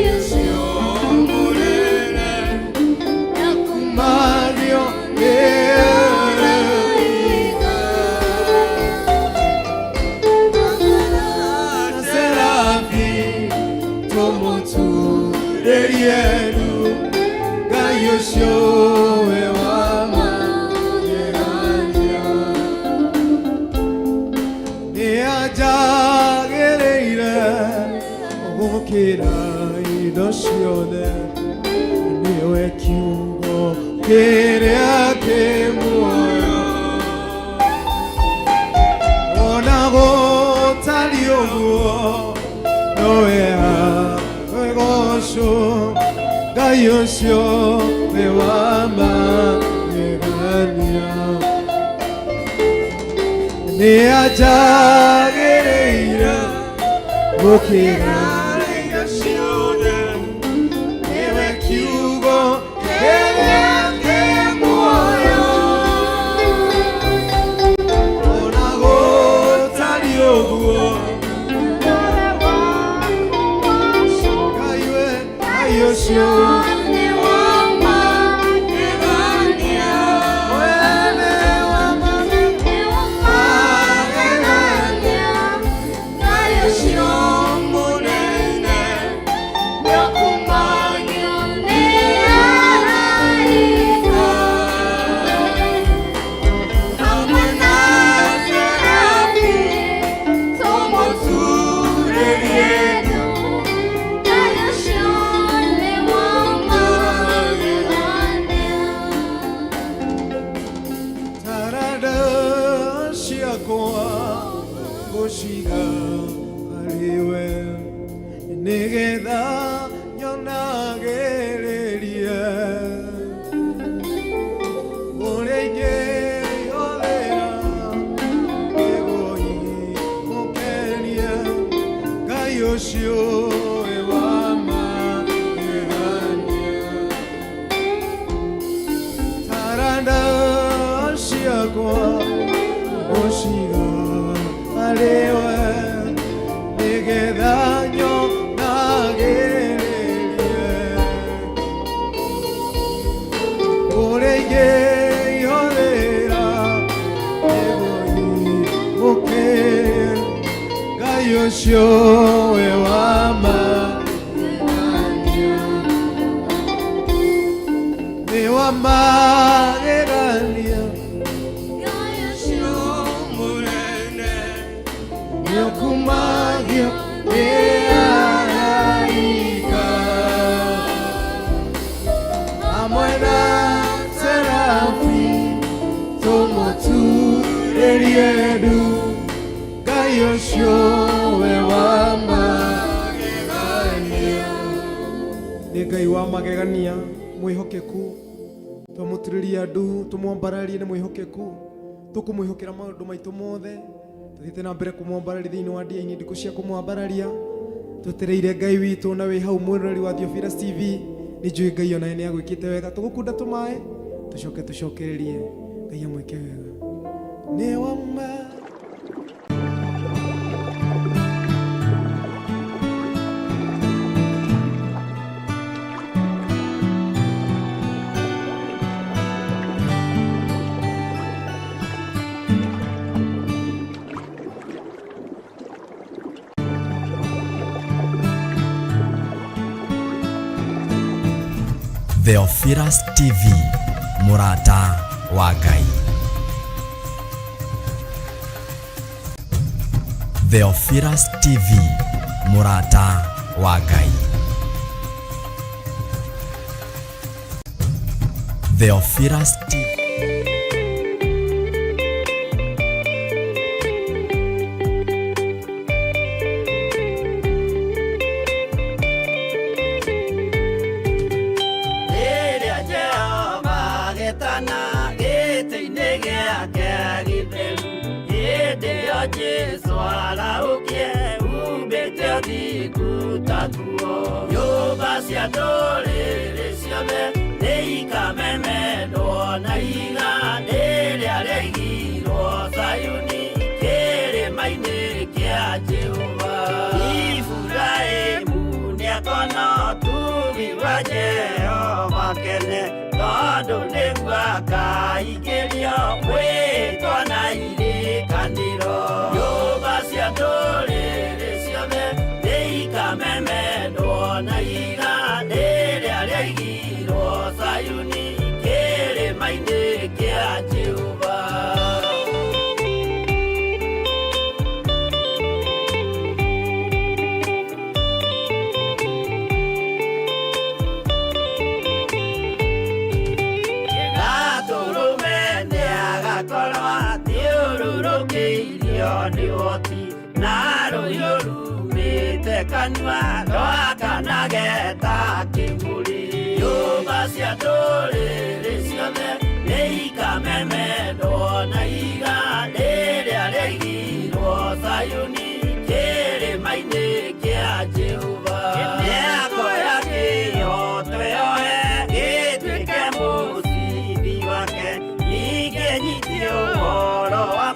Yeshua Murere Yakumario Ereika Serafi Tomotu Erielu Gayosho Niwe kiungo kere yake moyo ona gotalioguo noea egosho gayosho bewama egania ne ajagereira gokera gũciga harĩ we nĩgetha nyonagĩrĩrie ũrĩa ingĩhũthĩra nĩguo imũkenie Ngai ũcio wĩ wa magegania taranda ciakwa gũciga harĩ we nĩgetha nyonagĩrĩrie ũrĩa ingĩihũthĩra nĩguo imũkenie Ngai ũcio wĩ wa magegania nĩ wa magegania Nĩũkumagio nĩ araika hamwe na serafi tũmũturĩrie ndu Ngai ũcio we wa magegania nĩ Ngai wa magegania mwĩhokeku twamũturĩria ndu tũmwambararie nĩ mwĩhokeku tũkũmwĩhokera maũndũ maitũ mothe tuthiĩte na mbere kũmwambararia thĩinĩ wa ndĩa-inĩ ndikũ cia kũmwambararia twetereire Ngai witũ na wĩ hau mwĩroreri wa Theophilus TV nĩ njũĩ Ngai ona nĩ agwĩkĩte wega tũgũkunda tũmaĩ tũcoke tũcokererie Ngai amwĩke wega nĩ wa Theophilus TV, mũrata wa Ngai. Theophilus TV, mũrata wa Ngai. Theophilus TV. Jesu araukie ubete thikutatuo nyũmba cia ndũrĩrĩ ciothe nĩikamemendwo na igandĩ rĩrĩa rĩaigirwo Zayuni kĩrĩma-inĩ kĩa Jehova Iburahĩmu nĩakona ũtugi wa Jehova kene tondũ nĩguo akaingĩrio gwĩtwo na irikanĩro nyũmba cia ndũrĩrĩ ciothe nĩikamemendwo na igandĩ rĩrĩa rĩaigirwo Zayuni kĩrĩma-inĩ kĩa Jehova Nĩwoti na rũhiũ rumĩte kanua rwakanageta kĩmũri nyũmba cia ndũrĩrĩ ciothe nĩikamemendwo na igandĩ rĩrĩa rĩaigirwo Zayuni kĩrĩma-inĩ kĩa Jehova nĩakoya kĩyo twĩoe gĩtuĩke mũcibi wake ningĩ nyitie ũhoro wa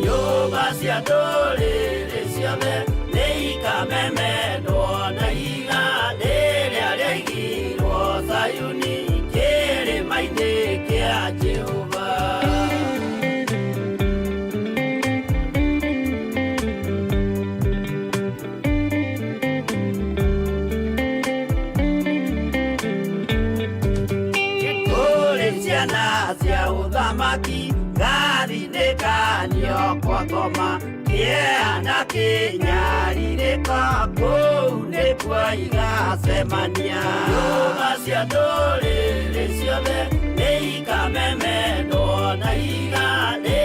nyũmba cia ndũrĩrĩ ciothe nĩikamemendwo na igandĩ rĩrĩa rĩaigirwo Zayuni kĩrĩma-inĩ kĩa Jehova kũrĩ ciana cia ũthamaki gathithĩkanio kwa ngoma kĩeana kĩnyarirĩka kũu nĩkuo igacemania nyũmba cia ndũrĩrĩ ciothe nĩikamemendwo na igandĩ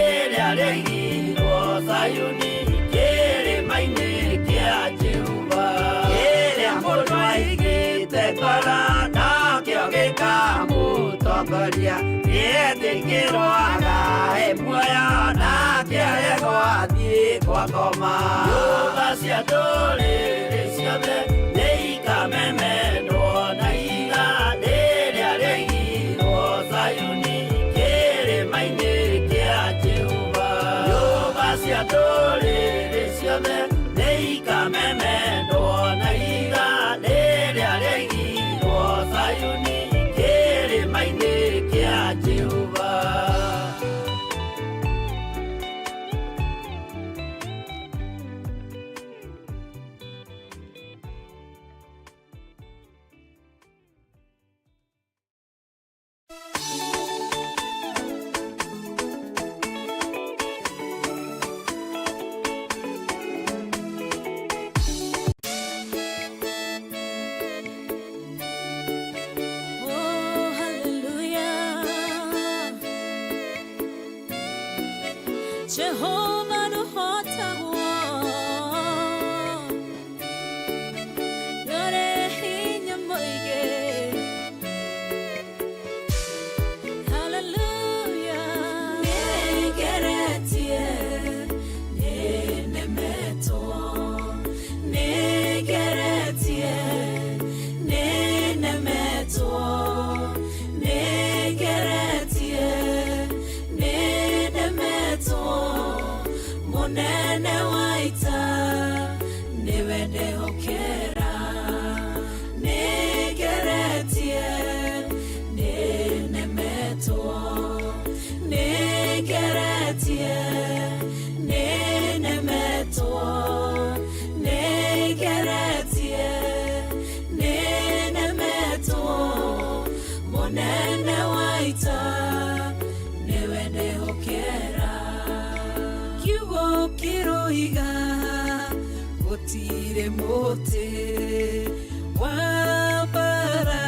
tekora na kiogeka mutongoria yetikirwaga muoyo na kiarego athie kwa ngoma nyũmba cia ndũrĩrĩ ciothe nĩikamemendwo na iga rĩrĩa rĩigirwo Zayuni kĩrĩma-inĩ kĩa Jehova nyũmba cia ndũrĩrĩ ciothe nĩikamemendwo na iga rĩrĩa rĩigirwo Zayuni kĩrĩma-inĩ kĩa Jehova. Jehovah no hota yore hinya moige hallelujah negeretie nenemeto negeretie nenemeto negeretie nenemeto Monene waita niwende hokera negeretie nenemeto negeretie nenemeto negeretie nenemeto monene waita niwende hokera kiroiga gutire muti wa bara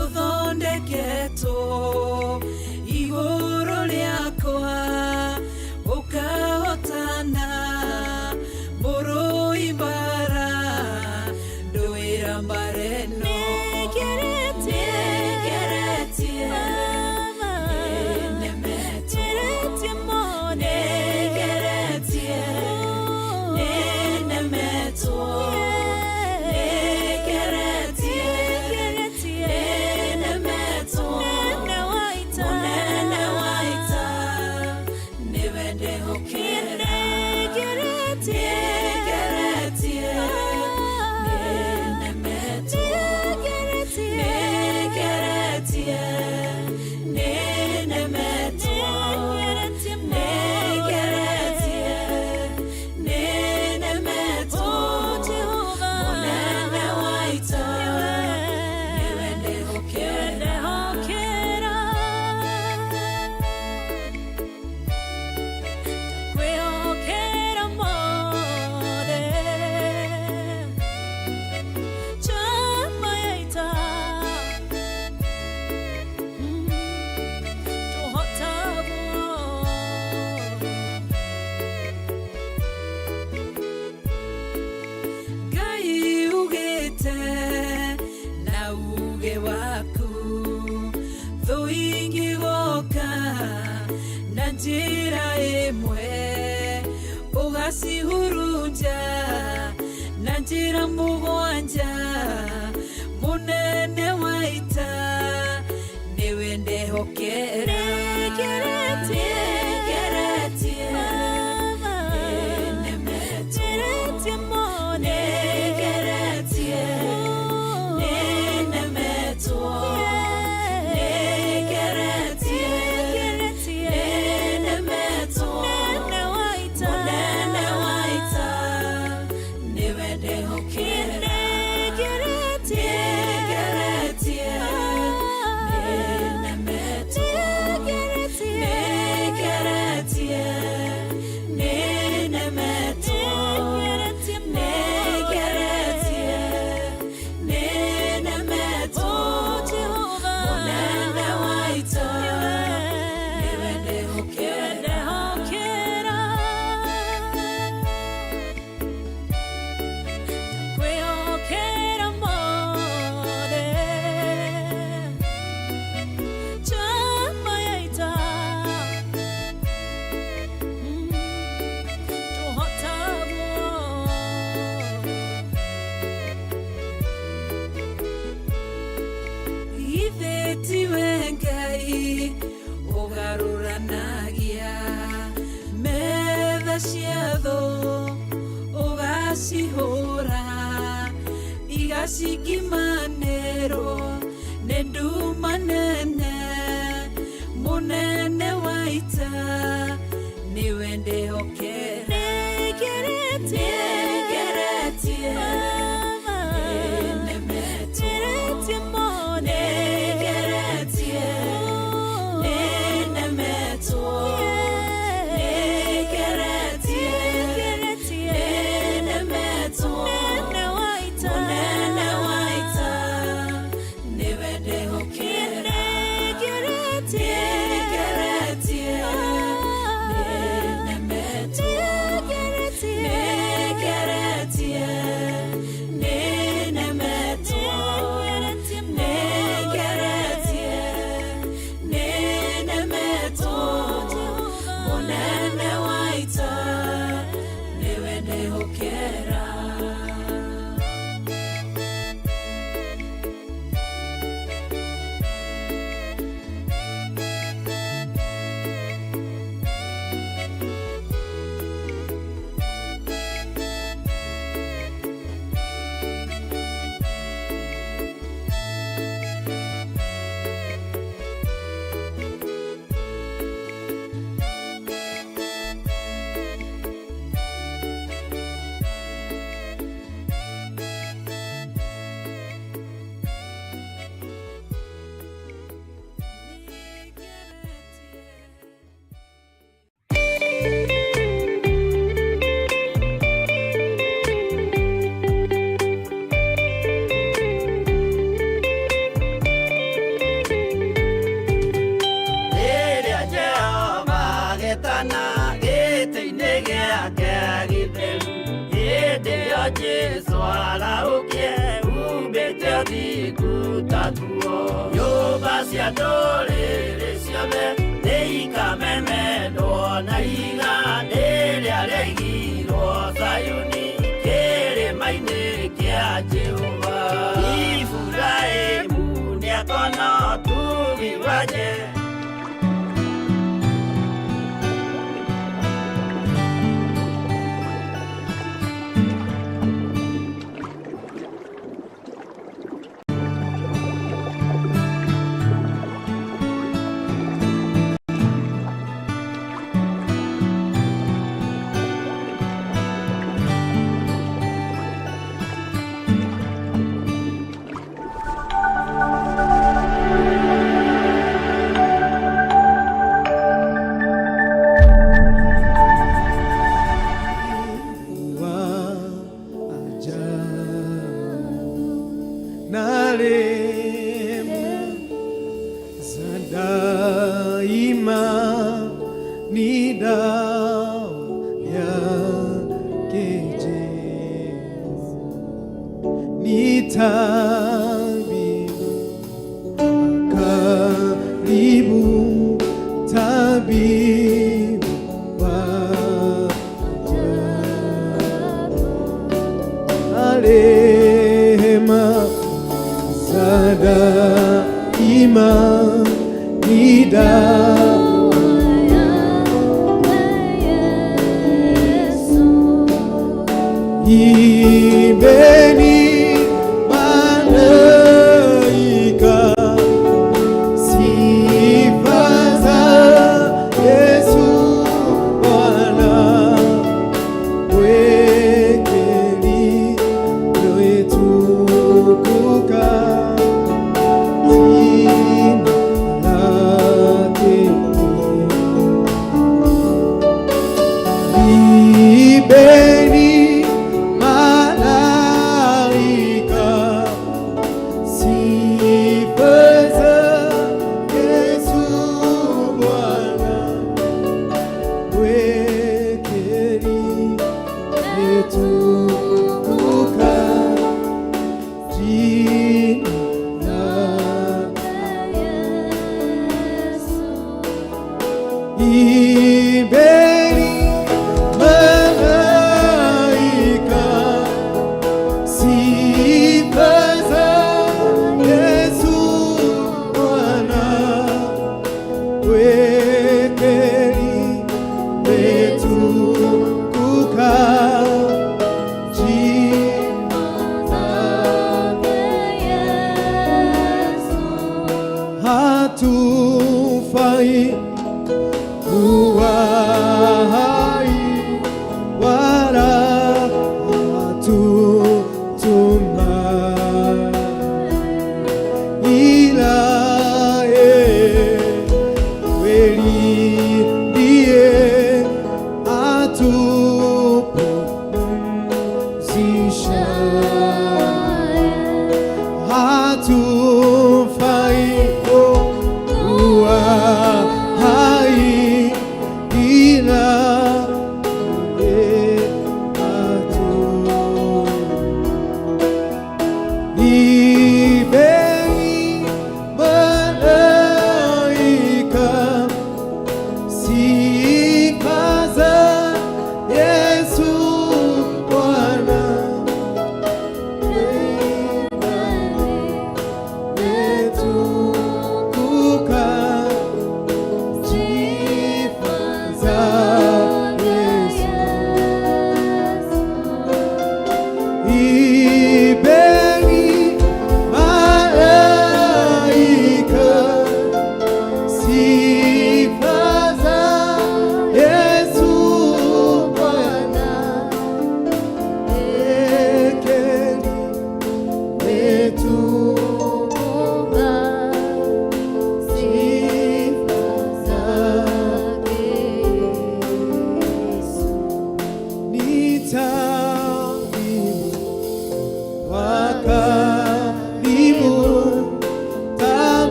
uthondeketwo iguru riakwa ukahotana burui bara nduira mbareno njira imwe ugacihurunja na njira mugwanja munene waita niwe ndehokera ugaruranagia metha cia thũ ugacihũra igacikimanĩrwo nĩ nduma nene mũnene wa ita nĩwe ndĩhokera nĩngeretie Jesu araukie umbĩte ũthingu tatuo nyũmba cia ndũrĩrĩ ciothe nĩikamemendwo na iga rĩrĩa rĩaigirwo Zayuni kĩrĩma-inĩ kĩa Jehova Iburahĩmu nĩakona ũtugi wa Jehova hatufai kuwa hai wala hatutuma, ila kweli ndiye atupumzisha. Hatufai kuwa hai ila ibeni malaika sifa za Yesu Bwana.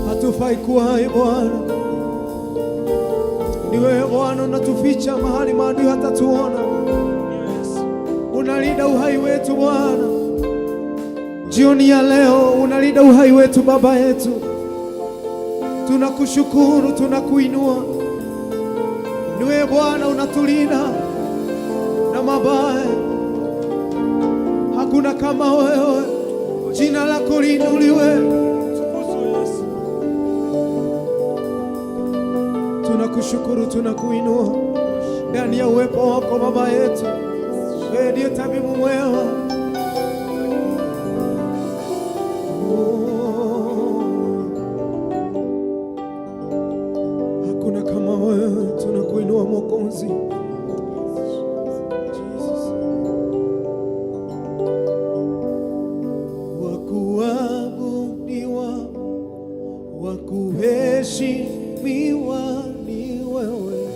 Hatufai kuwa hai Bwana, ni wewe Bwana unatuficha mahali maadui hatatuona. Unalinda uhai wetu Bwana, jioni ya leo unalinda uhai wetu Baba yetu. Tunakushukuru, tunakuinua. Ni wewe Bwana unatulinda na mabaya, hakuna kama wewe. Jina lako liinuliwe. Tunakushukuru, tunakuinua ndani ya uwepo wako Baba yetu. Wewe ndiye tabibu mwema. Hakuna kama wewe, tunakuinua Mwokozi. Wakuabudiwa, wakuheshimiwa ni wewe.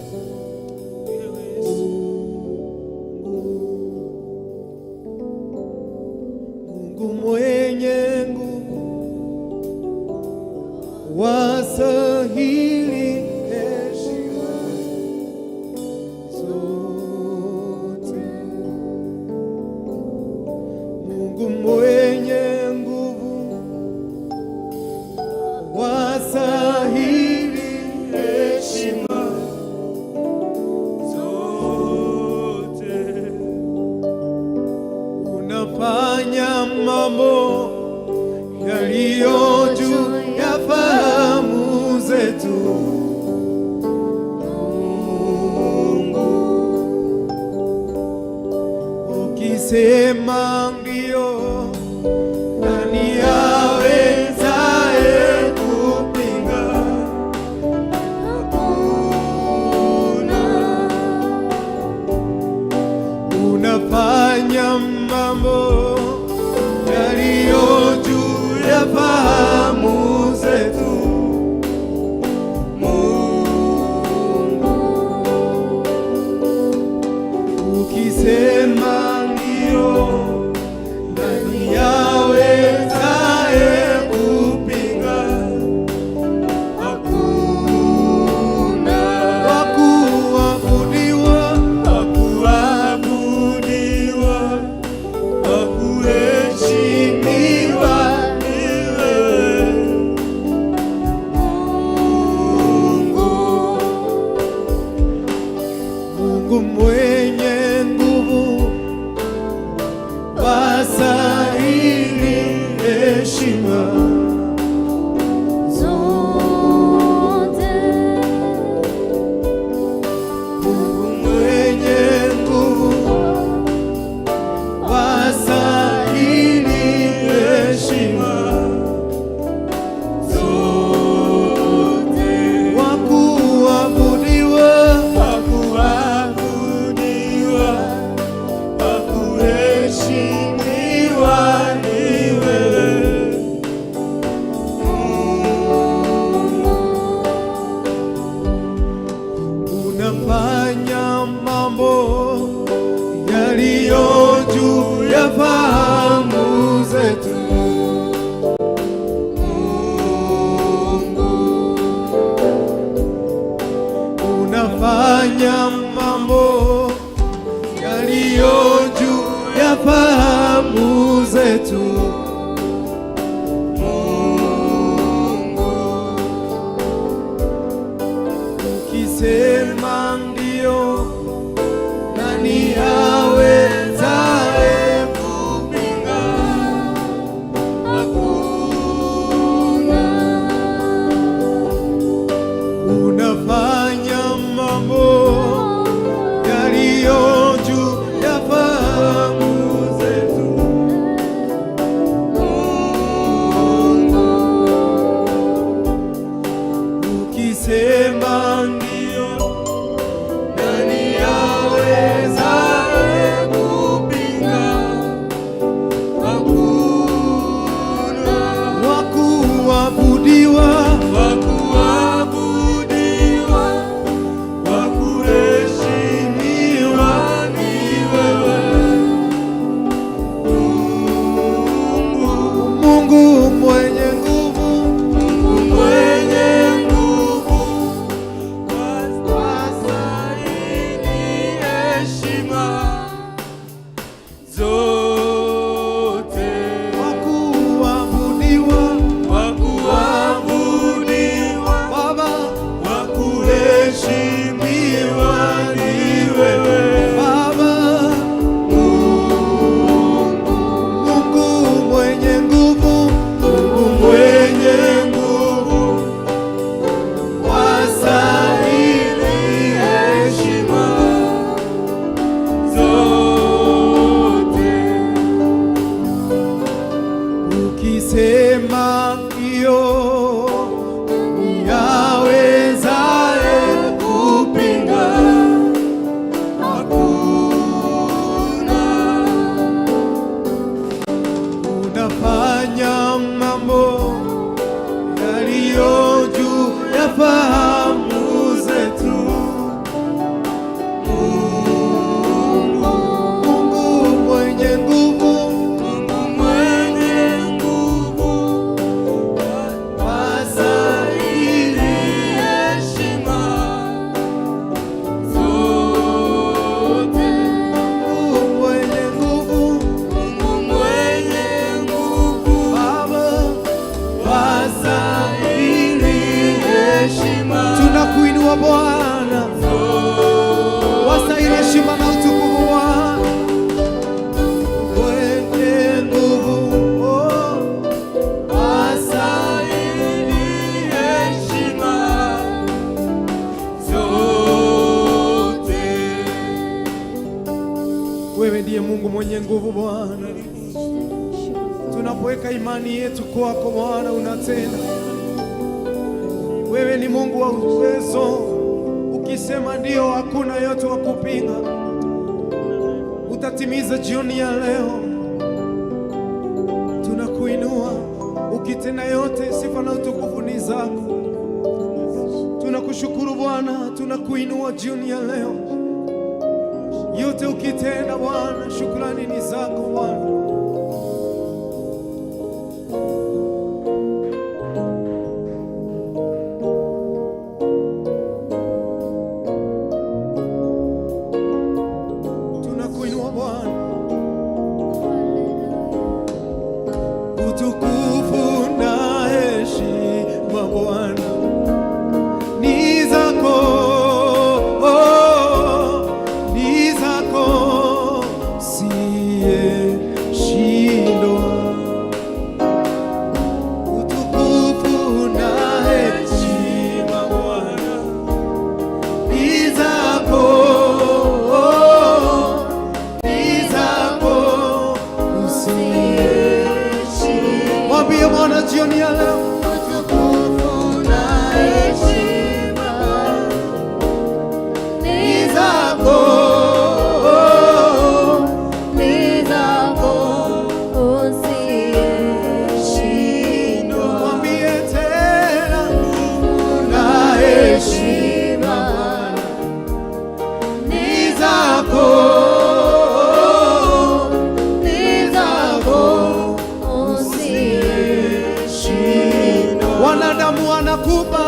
kuabudiwa, wa kuheshimiwa ni wewe Mungu mwenye nguvu, wastahili heshima zote, wa kuabudiwa, Baba, wa kuheshimiwa ni wewe Baba, Mungu mwenye nguvu, wastahili heshima zote. Ukisema hiyo, yawezaye kupinga? Hakuna. Unafanya mambo yaliyo juu ya fahamu zetu. Mungu mwenye nguvu, wastahili heshima zote. Mungu mwenye nguvu, Baba, wastahili heshima. Tunakuinua Bwana, wastahili heshima na utukufu Bwana. Mwenye nguvu, wastahili heshima zote. Wewe ndiye Mungu mwenye nguvu Bwana. Tunapoweka imani yetu kwako Bwana, unatenda. Wewe ni Mungu wa uwezo, ukisema ndio hakuna yote wa kupinga. Utatimiza jioni ya leo, tunakuinua ukitenda yote. Sifa na utukufu ni zako. Tunakushukuru Bwana, tunakuinua jioni ya leo, yote ukitenda Bwana, shukrani ni zako Bwana. Tunakuinua Bwana, utukufu na heshima Bwana ni zako, ni zako, siye shindwa. Utukufu na heshima Bwana ni zako, ni zako, usiye shindwa. Mwambie Bwana jioni ya leo, wanadamu wanakupa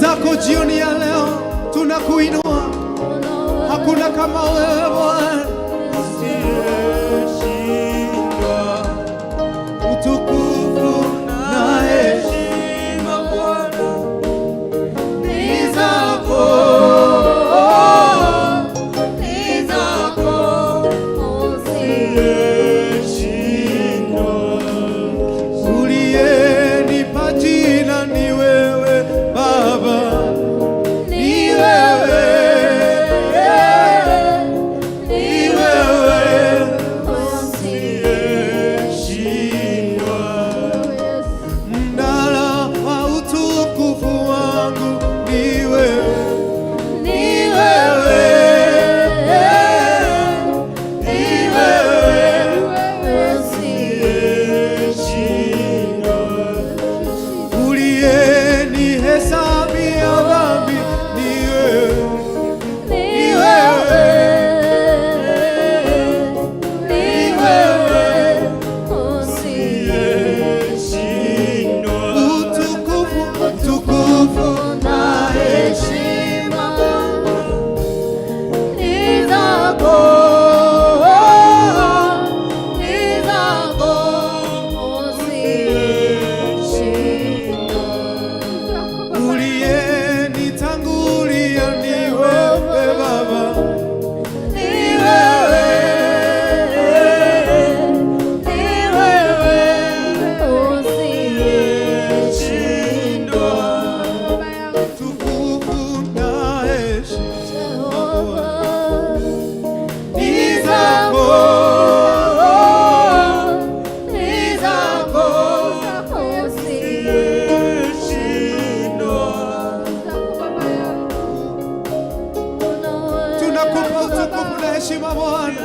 zako jioni ya leo tunakuinua. Hakuna kama wewe Bwana. Utukufu na heshima Bwana ni zako. Uliyenipa jina ni wewe Baba, ni wewe, ni wewe usiyeshindwa. Mdala wa utukufu wangu ni wewe, ni wewe, ni wewe usiyeshindwa. Uliyenihesabia dhambi ni wewe, ni wewe, ni wewe usiyeshindwa. Utukufu, utukufu na heshima ni zako, ni zako usiyeshindwa. Uliyenitangulia ni wewe Baba, ni wewe, ni wewe usiyeshindwa. Utukufu na heshima ni zako, ni zako usiyeshindwa. Tunakupa utukufu na heshima Bwana.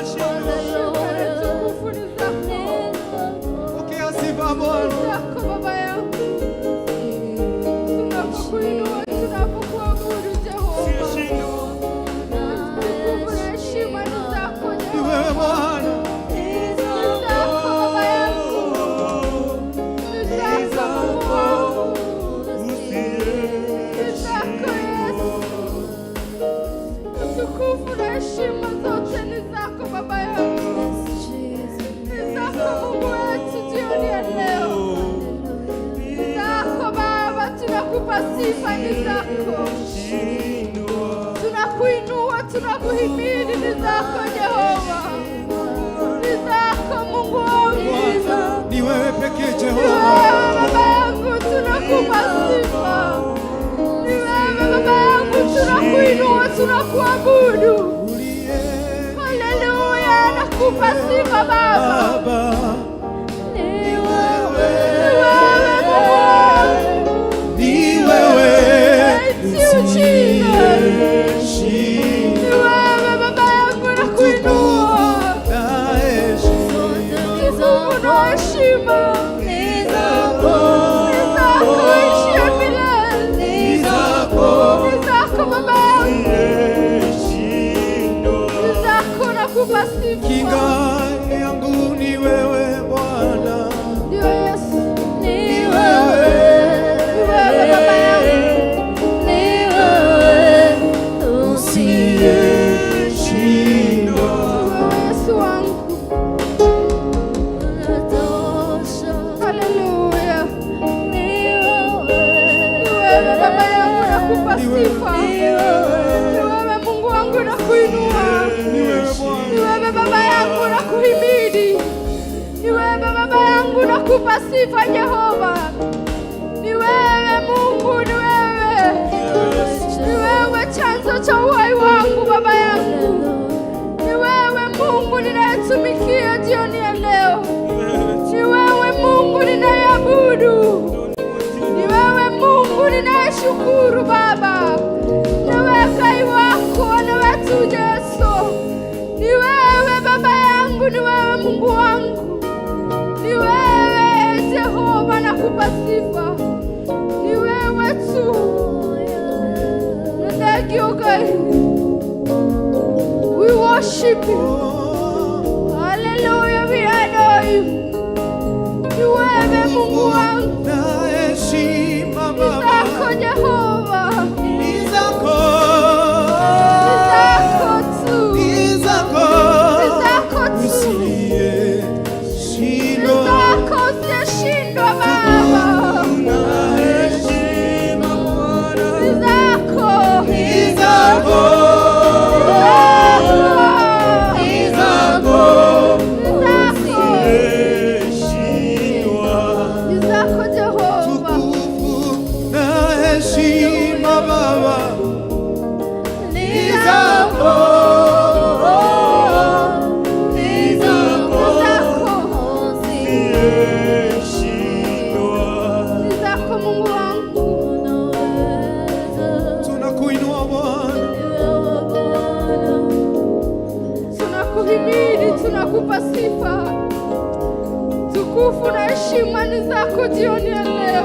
Pokea sifa Bwana. Ni wewe Bwana. Utukufu na heshima zote ni zako Baba yangu, ni zako Mungu wetu jioni ya leo, ni zako Baba, tunakupa sifa, ni zako, tunakuinua, tunakuhimidi, ni zako Jehova, ni zako Mungu wangu, Ni wewe pekee ni Jehova. wewe Baba yangu, tunakupa sifa, ni wewe Baba yangu, tunakuinua, tunakuabudu. Haleluya, nakupa sifa Baba. Baba, Ni wewe, ni wewe Mungu wangu. ni wewe usiyeshindwa. usiyeshindwa. Ni wewe Baba yangu, nakuinua. Na heshima Utukufu na heshima ni zako, ni zako ishia milele, ni zako ni zako Baba yangu, usiyeshindwa. ni zako, nakupa sifa. Kinga yangu ni wewe Bwana, Ndio Yesu, Ni wewe, ni wewe Baba yangu, ni wewe usiyeshindwa. wewe Yesu wangu. unatosha. Haleluya, Ni ni wewe Baba yangu, nakupa sifa. Ni wewe Mungu wangu, nakuinua. Ni wewe Bwana. Ni wewe Baba yangu, nakuhimidi. Ni wewe Baba yangu, nakupa sifa Jehova. Ni wewe Mungu, ni wewe, ni wewe chanzo cha uhai wangu Baba yangu. Ni wewe Mungu ninayetumikia jioni ya leo. Ni wewe Mungu ninayeabudu. Ni wewe Mungu ninayeshukuru Baba. Ni wewe kai wako, ni wewe Yesu. Ni wewe Baba yangu, ni wewe Mungu wangu. Ni wewe Jehova, nakupa sifa. Ni wewe tu. Thank you God. We worship you. Hallelujah, we adore you. Ni wewe Mungu wangu. Na heshima Ni zako Baba, Jehova. tunakupa sifa. Tukufu na heshima ni zako jioni ya leo.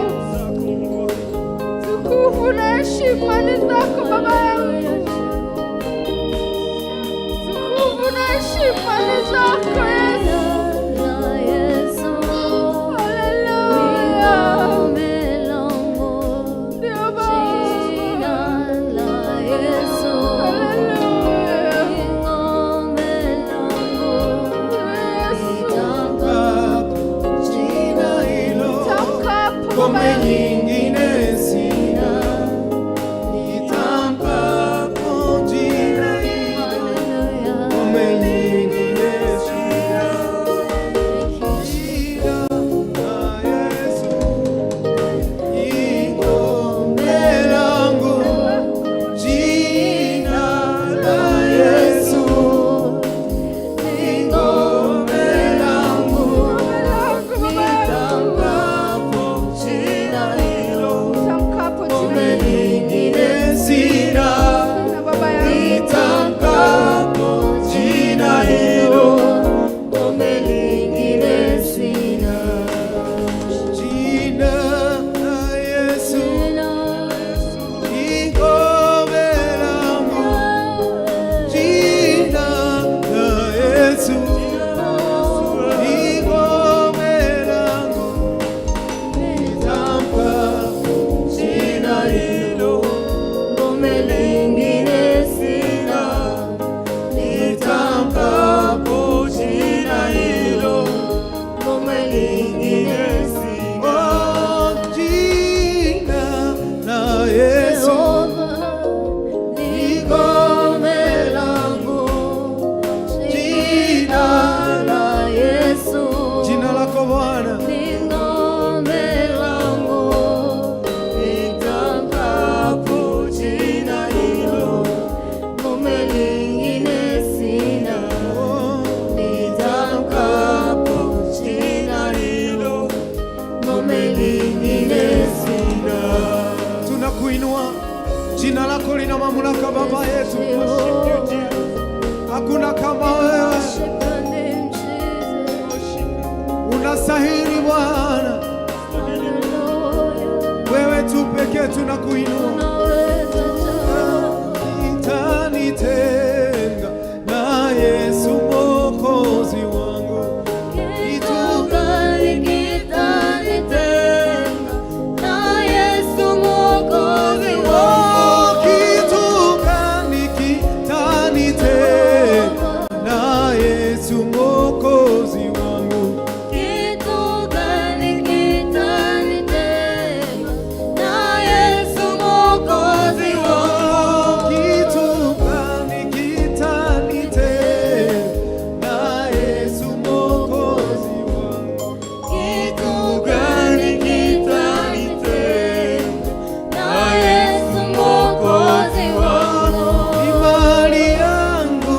Tukufu na heshima ni zako Baba yangu. Tukufu na heshima ni zako Yesu. Ngome nyingine sina, nitamkapo jina hilo. Ngome nyingine sina, jina la Yesu ni ngome langu. Jina la Yesu ni ngome langu. Jina lako lina mamlaka Baba yetu. Hakuna kama wewe. Unastahili Bwana. Wewe tu pekee tunakuinua. Itanitenga na Yesu Mwokozi wangu. Kitu gani kitanitenga na Yesu Mwokozi wangu? Kitu gani kitanitenga na Yesu Mwokozi wangu? Kitu gani kitanitenga na Yesu Mwokozi wangu? Kitu gani kitanitenga na Yesu Mwokozi wangu? Kitu gani kitanitenga na Yesu Mwokozi wangu? Imani yangu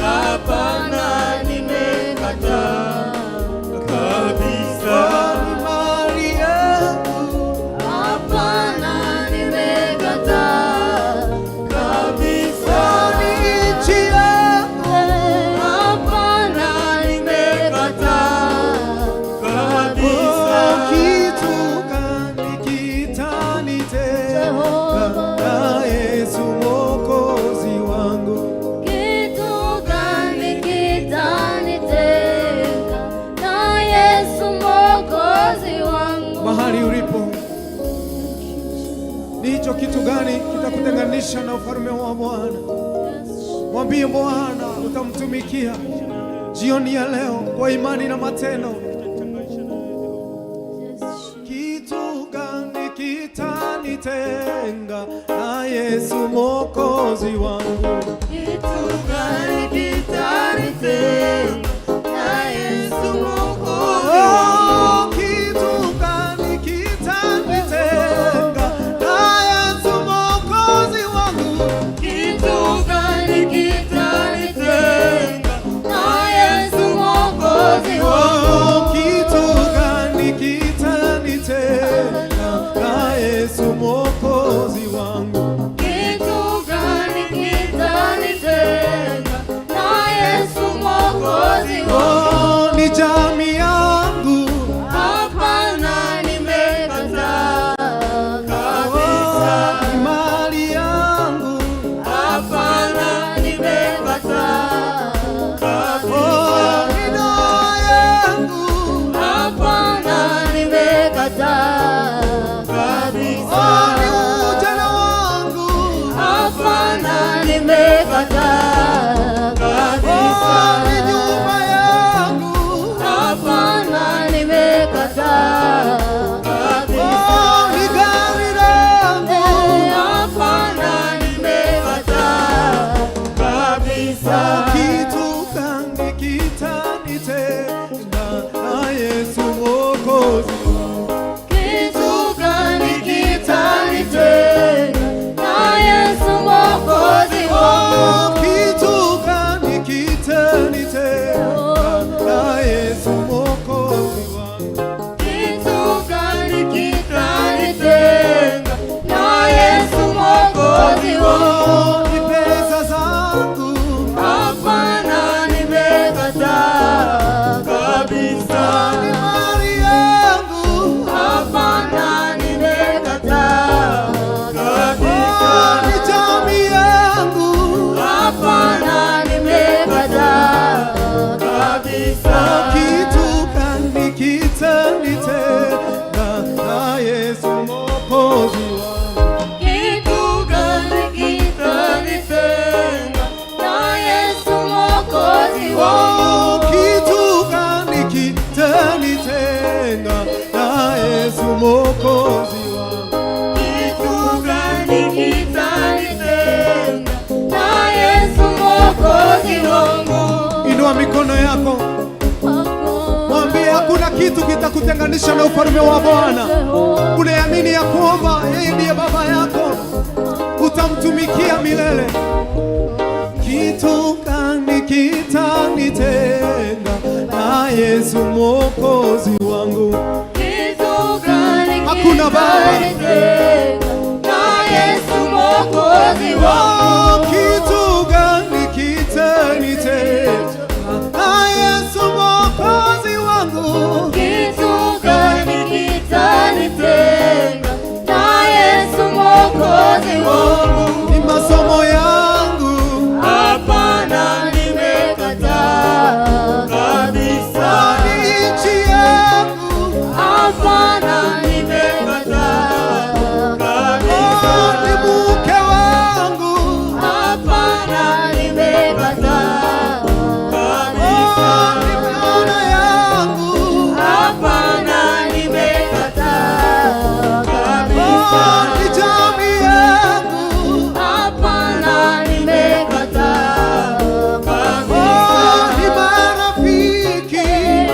hapana, nimekataa kabisa. Imani yangu hapana, nimekataa kabisa. Nchi yangu hapana, nimekataa kabisa. Kitu gani kitanitenga na Yesu Mwokozi wangu? Kitu gani kitanitenga na Yesu Mwokozi wangu? Mahali ulipo, ni hicho kitu gani kitakutenganisha na ufalme wa Bwana? Mwambie Bwana utamtumikia jioni ya leo kwa imani na matendo. Kitu gani kitanitenga na Yesu Mwokozi wangu? Kitu gani kitanitenga na Yesu Mwokozi wangu? Kitu gani kitanitenga na Yesu Mwokozi wangu? Kitu gani kitanitenga na Yesu Mwokozi wangu? Kitu gani kitanitenga na Yesu Mwokozi wangu? Kitu gani kitanitenga kabisa. Kitu gani kitanitenda na Yesu Mwokozi? Kitu gani kitanitenga na Yesu Mwokozi wangu? Kitu gani kitanitenga na Yesu Mwokozi wangu? Kitu gani kitanitenga na Yesu Mwokozi wangu? Ni pesa zangu, Hapana, nimekataa kabisa. ni mali yangu, Hapana, nimekataa kabisa. ni jamii yangu. Hapana, nimekataa kabisa. Kitu gani kitanitenga na Yesu Mwokozi wangu? Kitu gani kitanitenga na Yesu Mwokozi wangu? Kitu gani kitanitenga na Yesu Mwokozi wangu? Kitu gani kitanitenga na Yesu Mwokozi wangu? Inua mikono yako, mwambie hakuna kitu kitakutenganisha na ufalme wa Bwana. Unaamini ya kwamba yeye ndiye baba yako, utamtumikia milele. Kitu gani kitanitenga na Yesu Mwokozi wangu? Kitu gani Hakuna baba. kitanitenga na Yesu Mwokozi wangu? Kitu gani kitanitenga na Yesu Mwokozi wangu? Kitu gani kitanitenga na Yesu Mwokozi wangu? Ni masomo yangu, Hapana, nimekataa kabisa. ni nchi yangu, Hapana, nimekataa kabisa. ni mke wangu, Hapana, nimekataa kabisa. ni mwana yangu, Hapana, nimekataa kabisa. ni jamii yangu, Hapana, nimekataa kabisa. ni marafiki.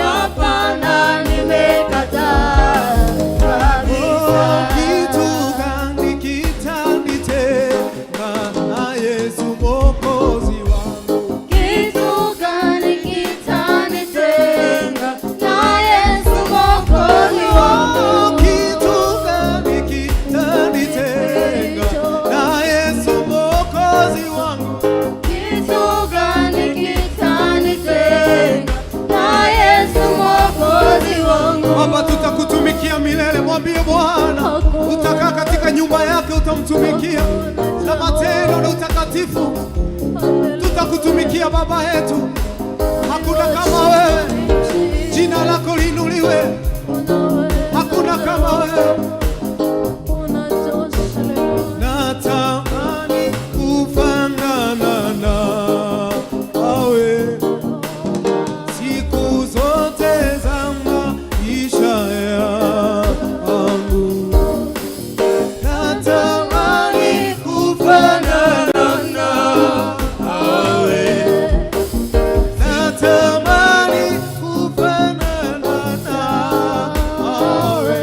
Hapana, nimekataa kabisa. Kitu gani kitanitenga na Yesu Mwokozi wangu? Kitu gani kitanitenga na Yesu Mwokozi wangu? Kitu gani kitanitenga na Yesu Mwokozi wangu? Kitu gani kitanitenga na Yesu Mwokozi wangu? Baba, tutakutumikia milele. Mwambie Bwana, utakaa katika nyumba yake, utamtumikia na matendo na utakatifu. Tutakutumikia Baba yetu, hakuna kama wewe. Jina lako liinuliwe, hakuna kama wewe. Natamani kufanana nawe siku zote za maisha yangu. Natamani kufanana nawe, natamani kufanana nawe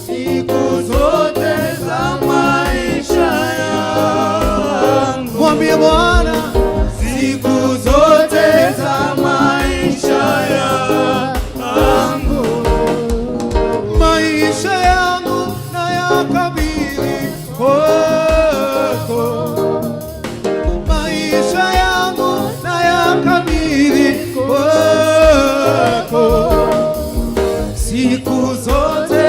siku zote za maisha yangu. Mwambie Bwana, siku zote za maisha yangu, maisha yangu na yakabidhi kwako, maisha yangu na yakabidhi kwako, siku zote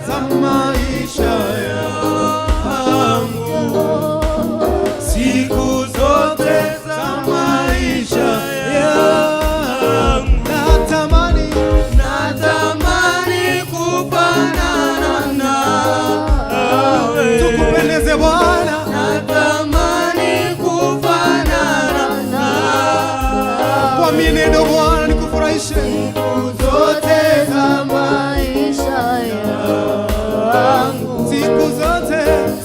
za maisha yangu, siku zote za maisha yangu. Natamani kufanana nawe, tukupendeze Bwana. Natamani kufanana nawe. Kwa mineno Bwana nikufurahishe Siku zote za maisha yangu, siku zote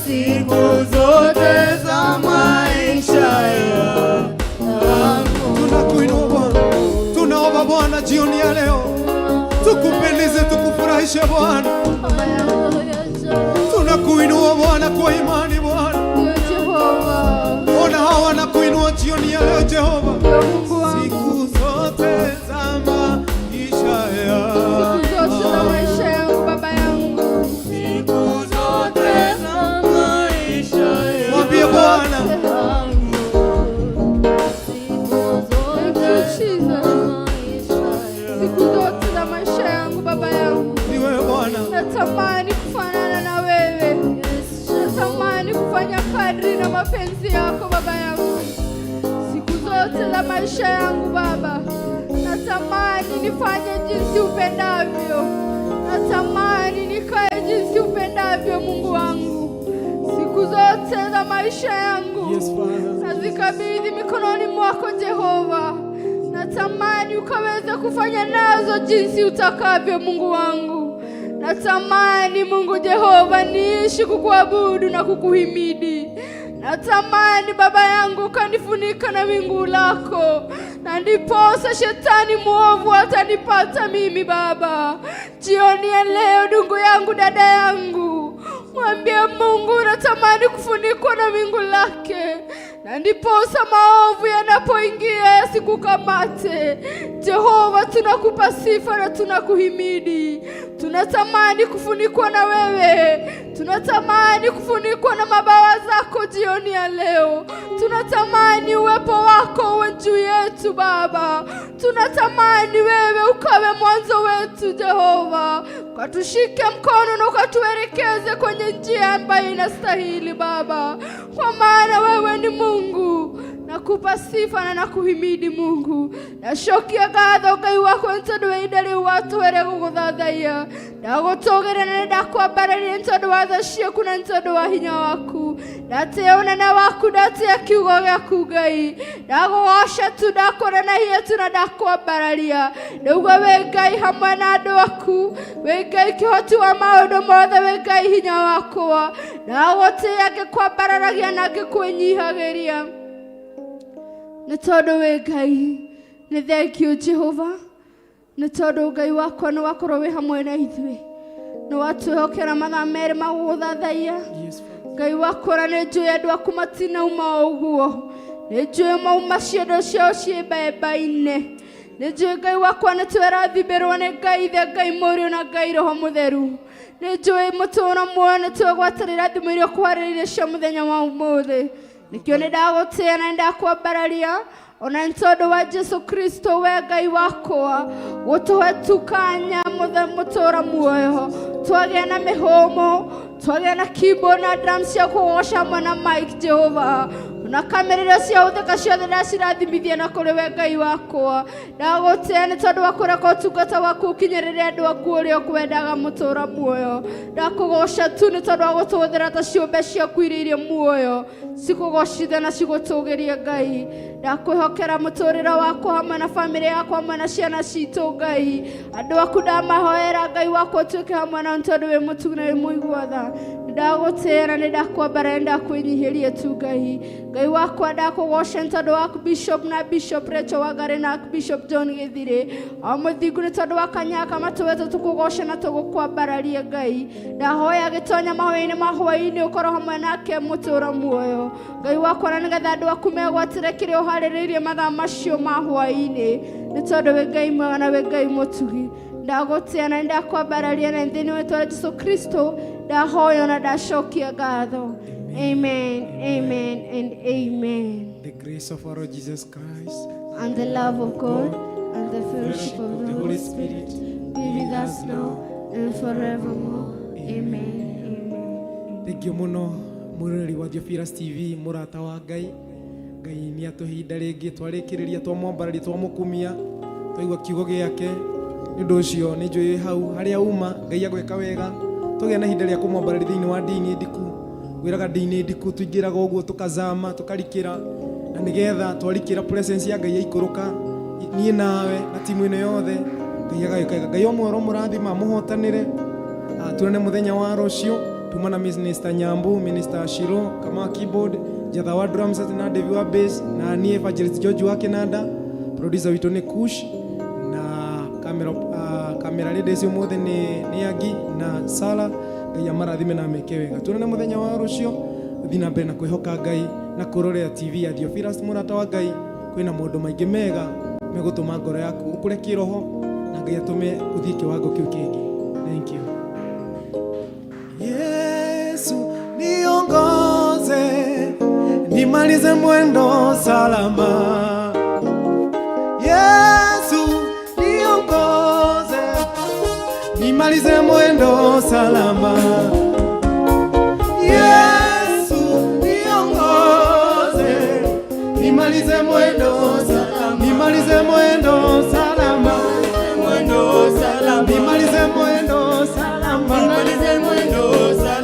siku zote za maisha yangu. jioni ya leo, tukupendeze, tukufurahishe Bwana. Tunakuinua Bwana kwa imani Bwana. Ona hawa wanakuinua jioni ya leo Jehova. Siku zote za maisha yangu Baba yangu, siku zote za maisha yangu, mwambie Bwana. Siku zote za maisha yangu Baba yangu, ni wewe Bwana. Natamani kufanana na wewe. Natamani kufanya kadri na mapenzi yako Baba yangu. Siku zote za maisha yangu Baba, natamani nifanye jinsi upendavyo. Natamani nikae jinsi upendavyo Mungu wangu. Siku zote za maisha yangu nazikabidhi mikononi mwako Jehova. Natamani ukaweze kufanya nazo jinsi utakavyo Mungu wangu. Natamani Mungu Jehova niishi kukuabudu na kukuhimidi. Natamani Baba yangu kanifunika na wingu lako, na ndiposa shetani muovu atanipata mimi Baba. Jioni ya leo ndugu yangu, dada yangu, mwambie Mungu natamani kufunikwa na wingu lake, na ndiposa maovu yanapoingia yasikukamate. Jehova, tunakupa sifa na tunakuhimidi. Tunatamani kufunikwa na wewe. Tunatamani kufunikwa na mabawa zako jioni ya leo. Tunatamani uwepo wako uwe juu yetu Baba. Tunatamani wewe ukawe mwanzo wetu Jehova. Ukatushike mkono na ukatuelekeze kwenye njia ambayo inastahili Baba, kwa maana wewe ni Mungu. Nakupa sifa na nakuhimidi Mungu. Nashokia gatho Ngai wakwa ntondu wa idari watu were guguthathaiya. Ndagutugire na ndakwambararia ntondu wa tha ciaku na ntondu wa hinya waku. Ndatia unene waku, ndatia kiugo giaku Ngai. Ndagugoca tu, ndakuranahia tu na ndakwambararia. Nĩguo wĩ Ngai hamwe na andũ aku, wĩ Ngai kĩhoti wa maũndũ mothe, wĩ Ngai hinya wakwa. Ndagũtĩĩa ngĩkwambararagia na ngĩkwĩnyihagĩria nĩ tondũ wĩ Ngai. Nĩ thengiũ Jehova, nĩ tondũ Ngai wakwa nĩ wakorwo wĩ hamwe na ithuĩ. Nĩ watwĩhokera mathaa merĩ ma gũgũthathaiya. Ngai wakwa nĩ njũĩ andũ aku matinauma ũguo. Nĩ njũĩ mauma ciendo ciao ciĩ mbemba-inĩ. Nĩ njũĩ Ngai wakwa nĩ twĩrathimĩrwo nĩ Ngai Ithe, Ngai Mũriũ na Ngai Roho Mũtheru. Nĩ njũĩ mũtũũro muoyo nĩ twĩgwatanĩra thimo iria ũkwarĩrĩire cia mũthenya wa ũmũthĩ. Nikio nĩ ndagũtĩĩa na ndakwambararia, ona nĩ tondũ wa Jesu Kristo we Ngai wakwa gũtũhe tukanya mũtũũra muoyo. Twagĩa na mĩhũmũ, twagĩa na keyboard na drums cia kũgoca hamwe na mic Jehova, na kamera cia ũtheka ciothe ndacirathimithia na kũrĩ we Ngai wakwa. Ndagũtĩĩa nĩ tondũ wa kũreka ũtungata waku ũkinyĩrĩre andũ aku ũrĩa ũkwendaga mũtũũra muoyo. Ndakũgoca tu nĩ tondũ wa gũtũhũthĩra ta ciũmbe ciaku iria irĩ muoyo, cikũgocithe na cigũtũgĩrie Ngai. Ndakwĩhokera mũtũũrĩre wakwa hamwe na bamĩrĩ yakwa hamwe na ciana citũ Ngai. Andũ aku ndamahoera Ngai wakwa ũtuĩke hamwe nao nĩ tondũ wĩ mũtugi na wĩ mũigua tha. Ndagũtĩĩa na nĩ ndakwambararia, ndakwĩnyihĩria tu Ngai. Ngai wakwa ndakũgoca nĩ tondũ wa Bishop na Bishop Rachel Wangari na Bishop John Gĩthirĩ. O mũthingu nĩ tondũ wa kanyaka matũwete tũkũgoca na tũgũkwambararia Ngai. Ndahoya gĩtonya mahoya-inĩ ma hwaĩ-inĩ ũkorwo hamwe nake mũtũũra muoyo Ngai wakwa, na nĩgetha andũ aku megwatĩre kĩrĩa ũharĩrĩirie mathaa macio ma hwaĩ-inĩ, nĩ tondũ wĩ Ngai mwega na wĩ Ngai mũtugi. Ndagũtĩĩa na ndakwambararia na thĩinĩ wa rĩĩtwa rĩa Jesũ Kristo ndahoya na ndacokia ngatho. Amen, amen, and amen. The grace of our Lord Jesus Christ and the love of God and the fellowship of the Holy Spirit be with us now and forevermore. Amen, amen. Thank you muno mũrori wa Theophilus TV, mũrata wa Ngai. Ngai nĩ atũhinda rĩngĩ twarĩkĩrĩria twamwambararia twamũkumia twaigua kiugo gĩake. Nĩ ũndũ ũcio nĩ njũĩ hau harĩa uma Ngai agwĩka wega, tũgĩa na ihinda rĩa kũmwambararia thĩinĩ wa ndini ndiku. Gwĩraga ndini ndiku tũingĩraga ũguo tũkazama tũkarikĩra, na nĩgetha twarikĩra presence ya Ngai yaikũrũka niĩ nawe na timu ĩno yothe. Ngai agagĩka. Ngai omwero mũrathima mũhotanĩre. Tuone mũthenya wa rũciũ tuma na Minister Nyambu, Minister Shiro kama keyboard, Jatha wa drums na Devi wa bass, na niĩ Evangelist George wa Kinanda, producer witũ nĩ Kush, na kamera ladies umuthi ni Agi na Sala Ngai amarathime na meke wega tunene muthenya wa rucio thina mbere na kwihoka Ngai na kurorera TV ya Theophilus murata wa Ngai kwina maundu maingi mega megutuma ngoro yaku ukure kiroho na Ngai atume uthie kiwango kiu kingi. Thank you. Yesu niongoze nimalize mwendo salama. Yesu niongoze nimalize mwendo salama. Yesu niongoze nimalize mwendo salama. Nimalize mwendo salama. Mwendo salama. Nimalize mwendo salama. Nimalize mwendo salama.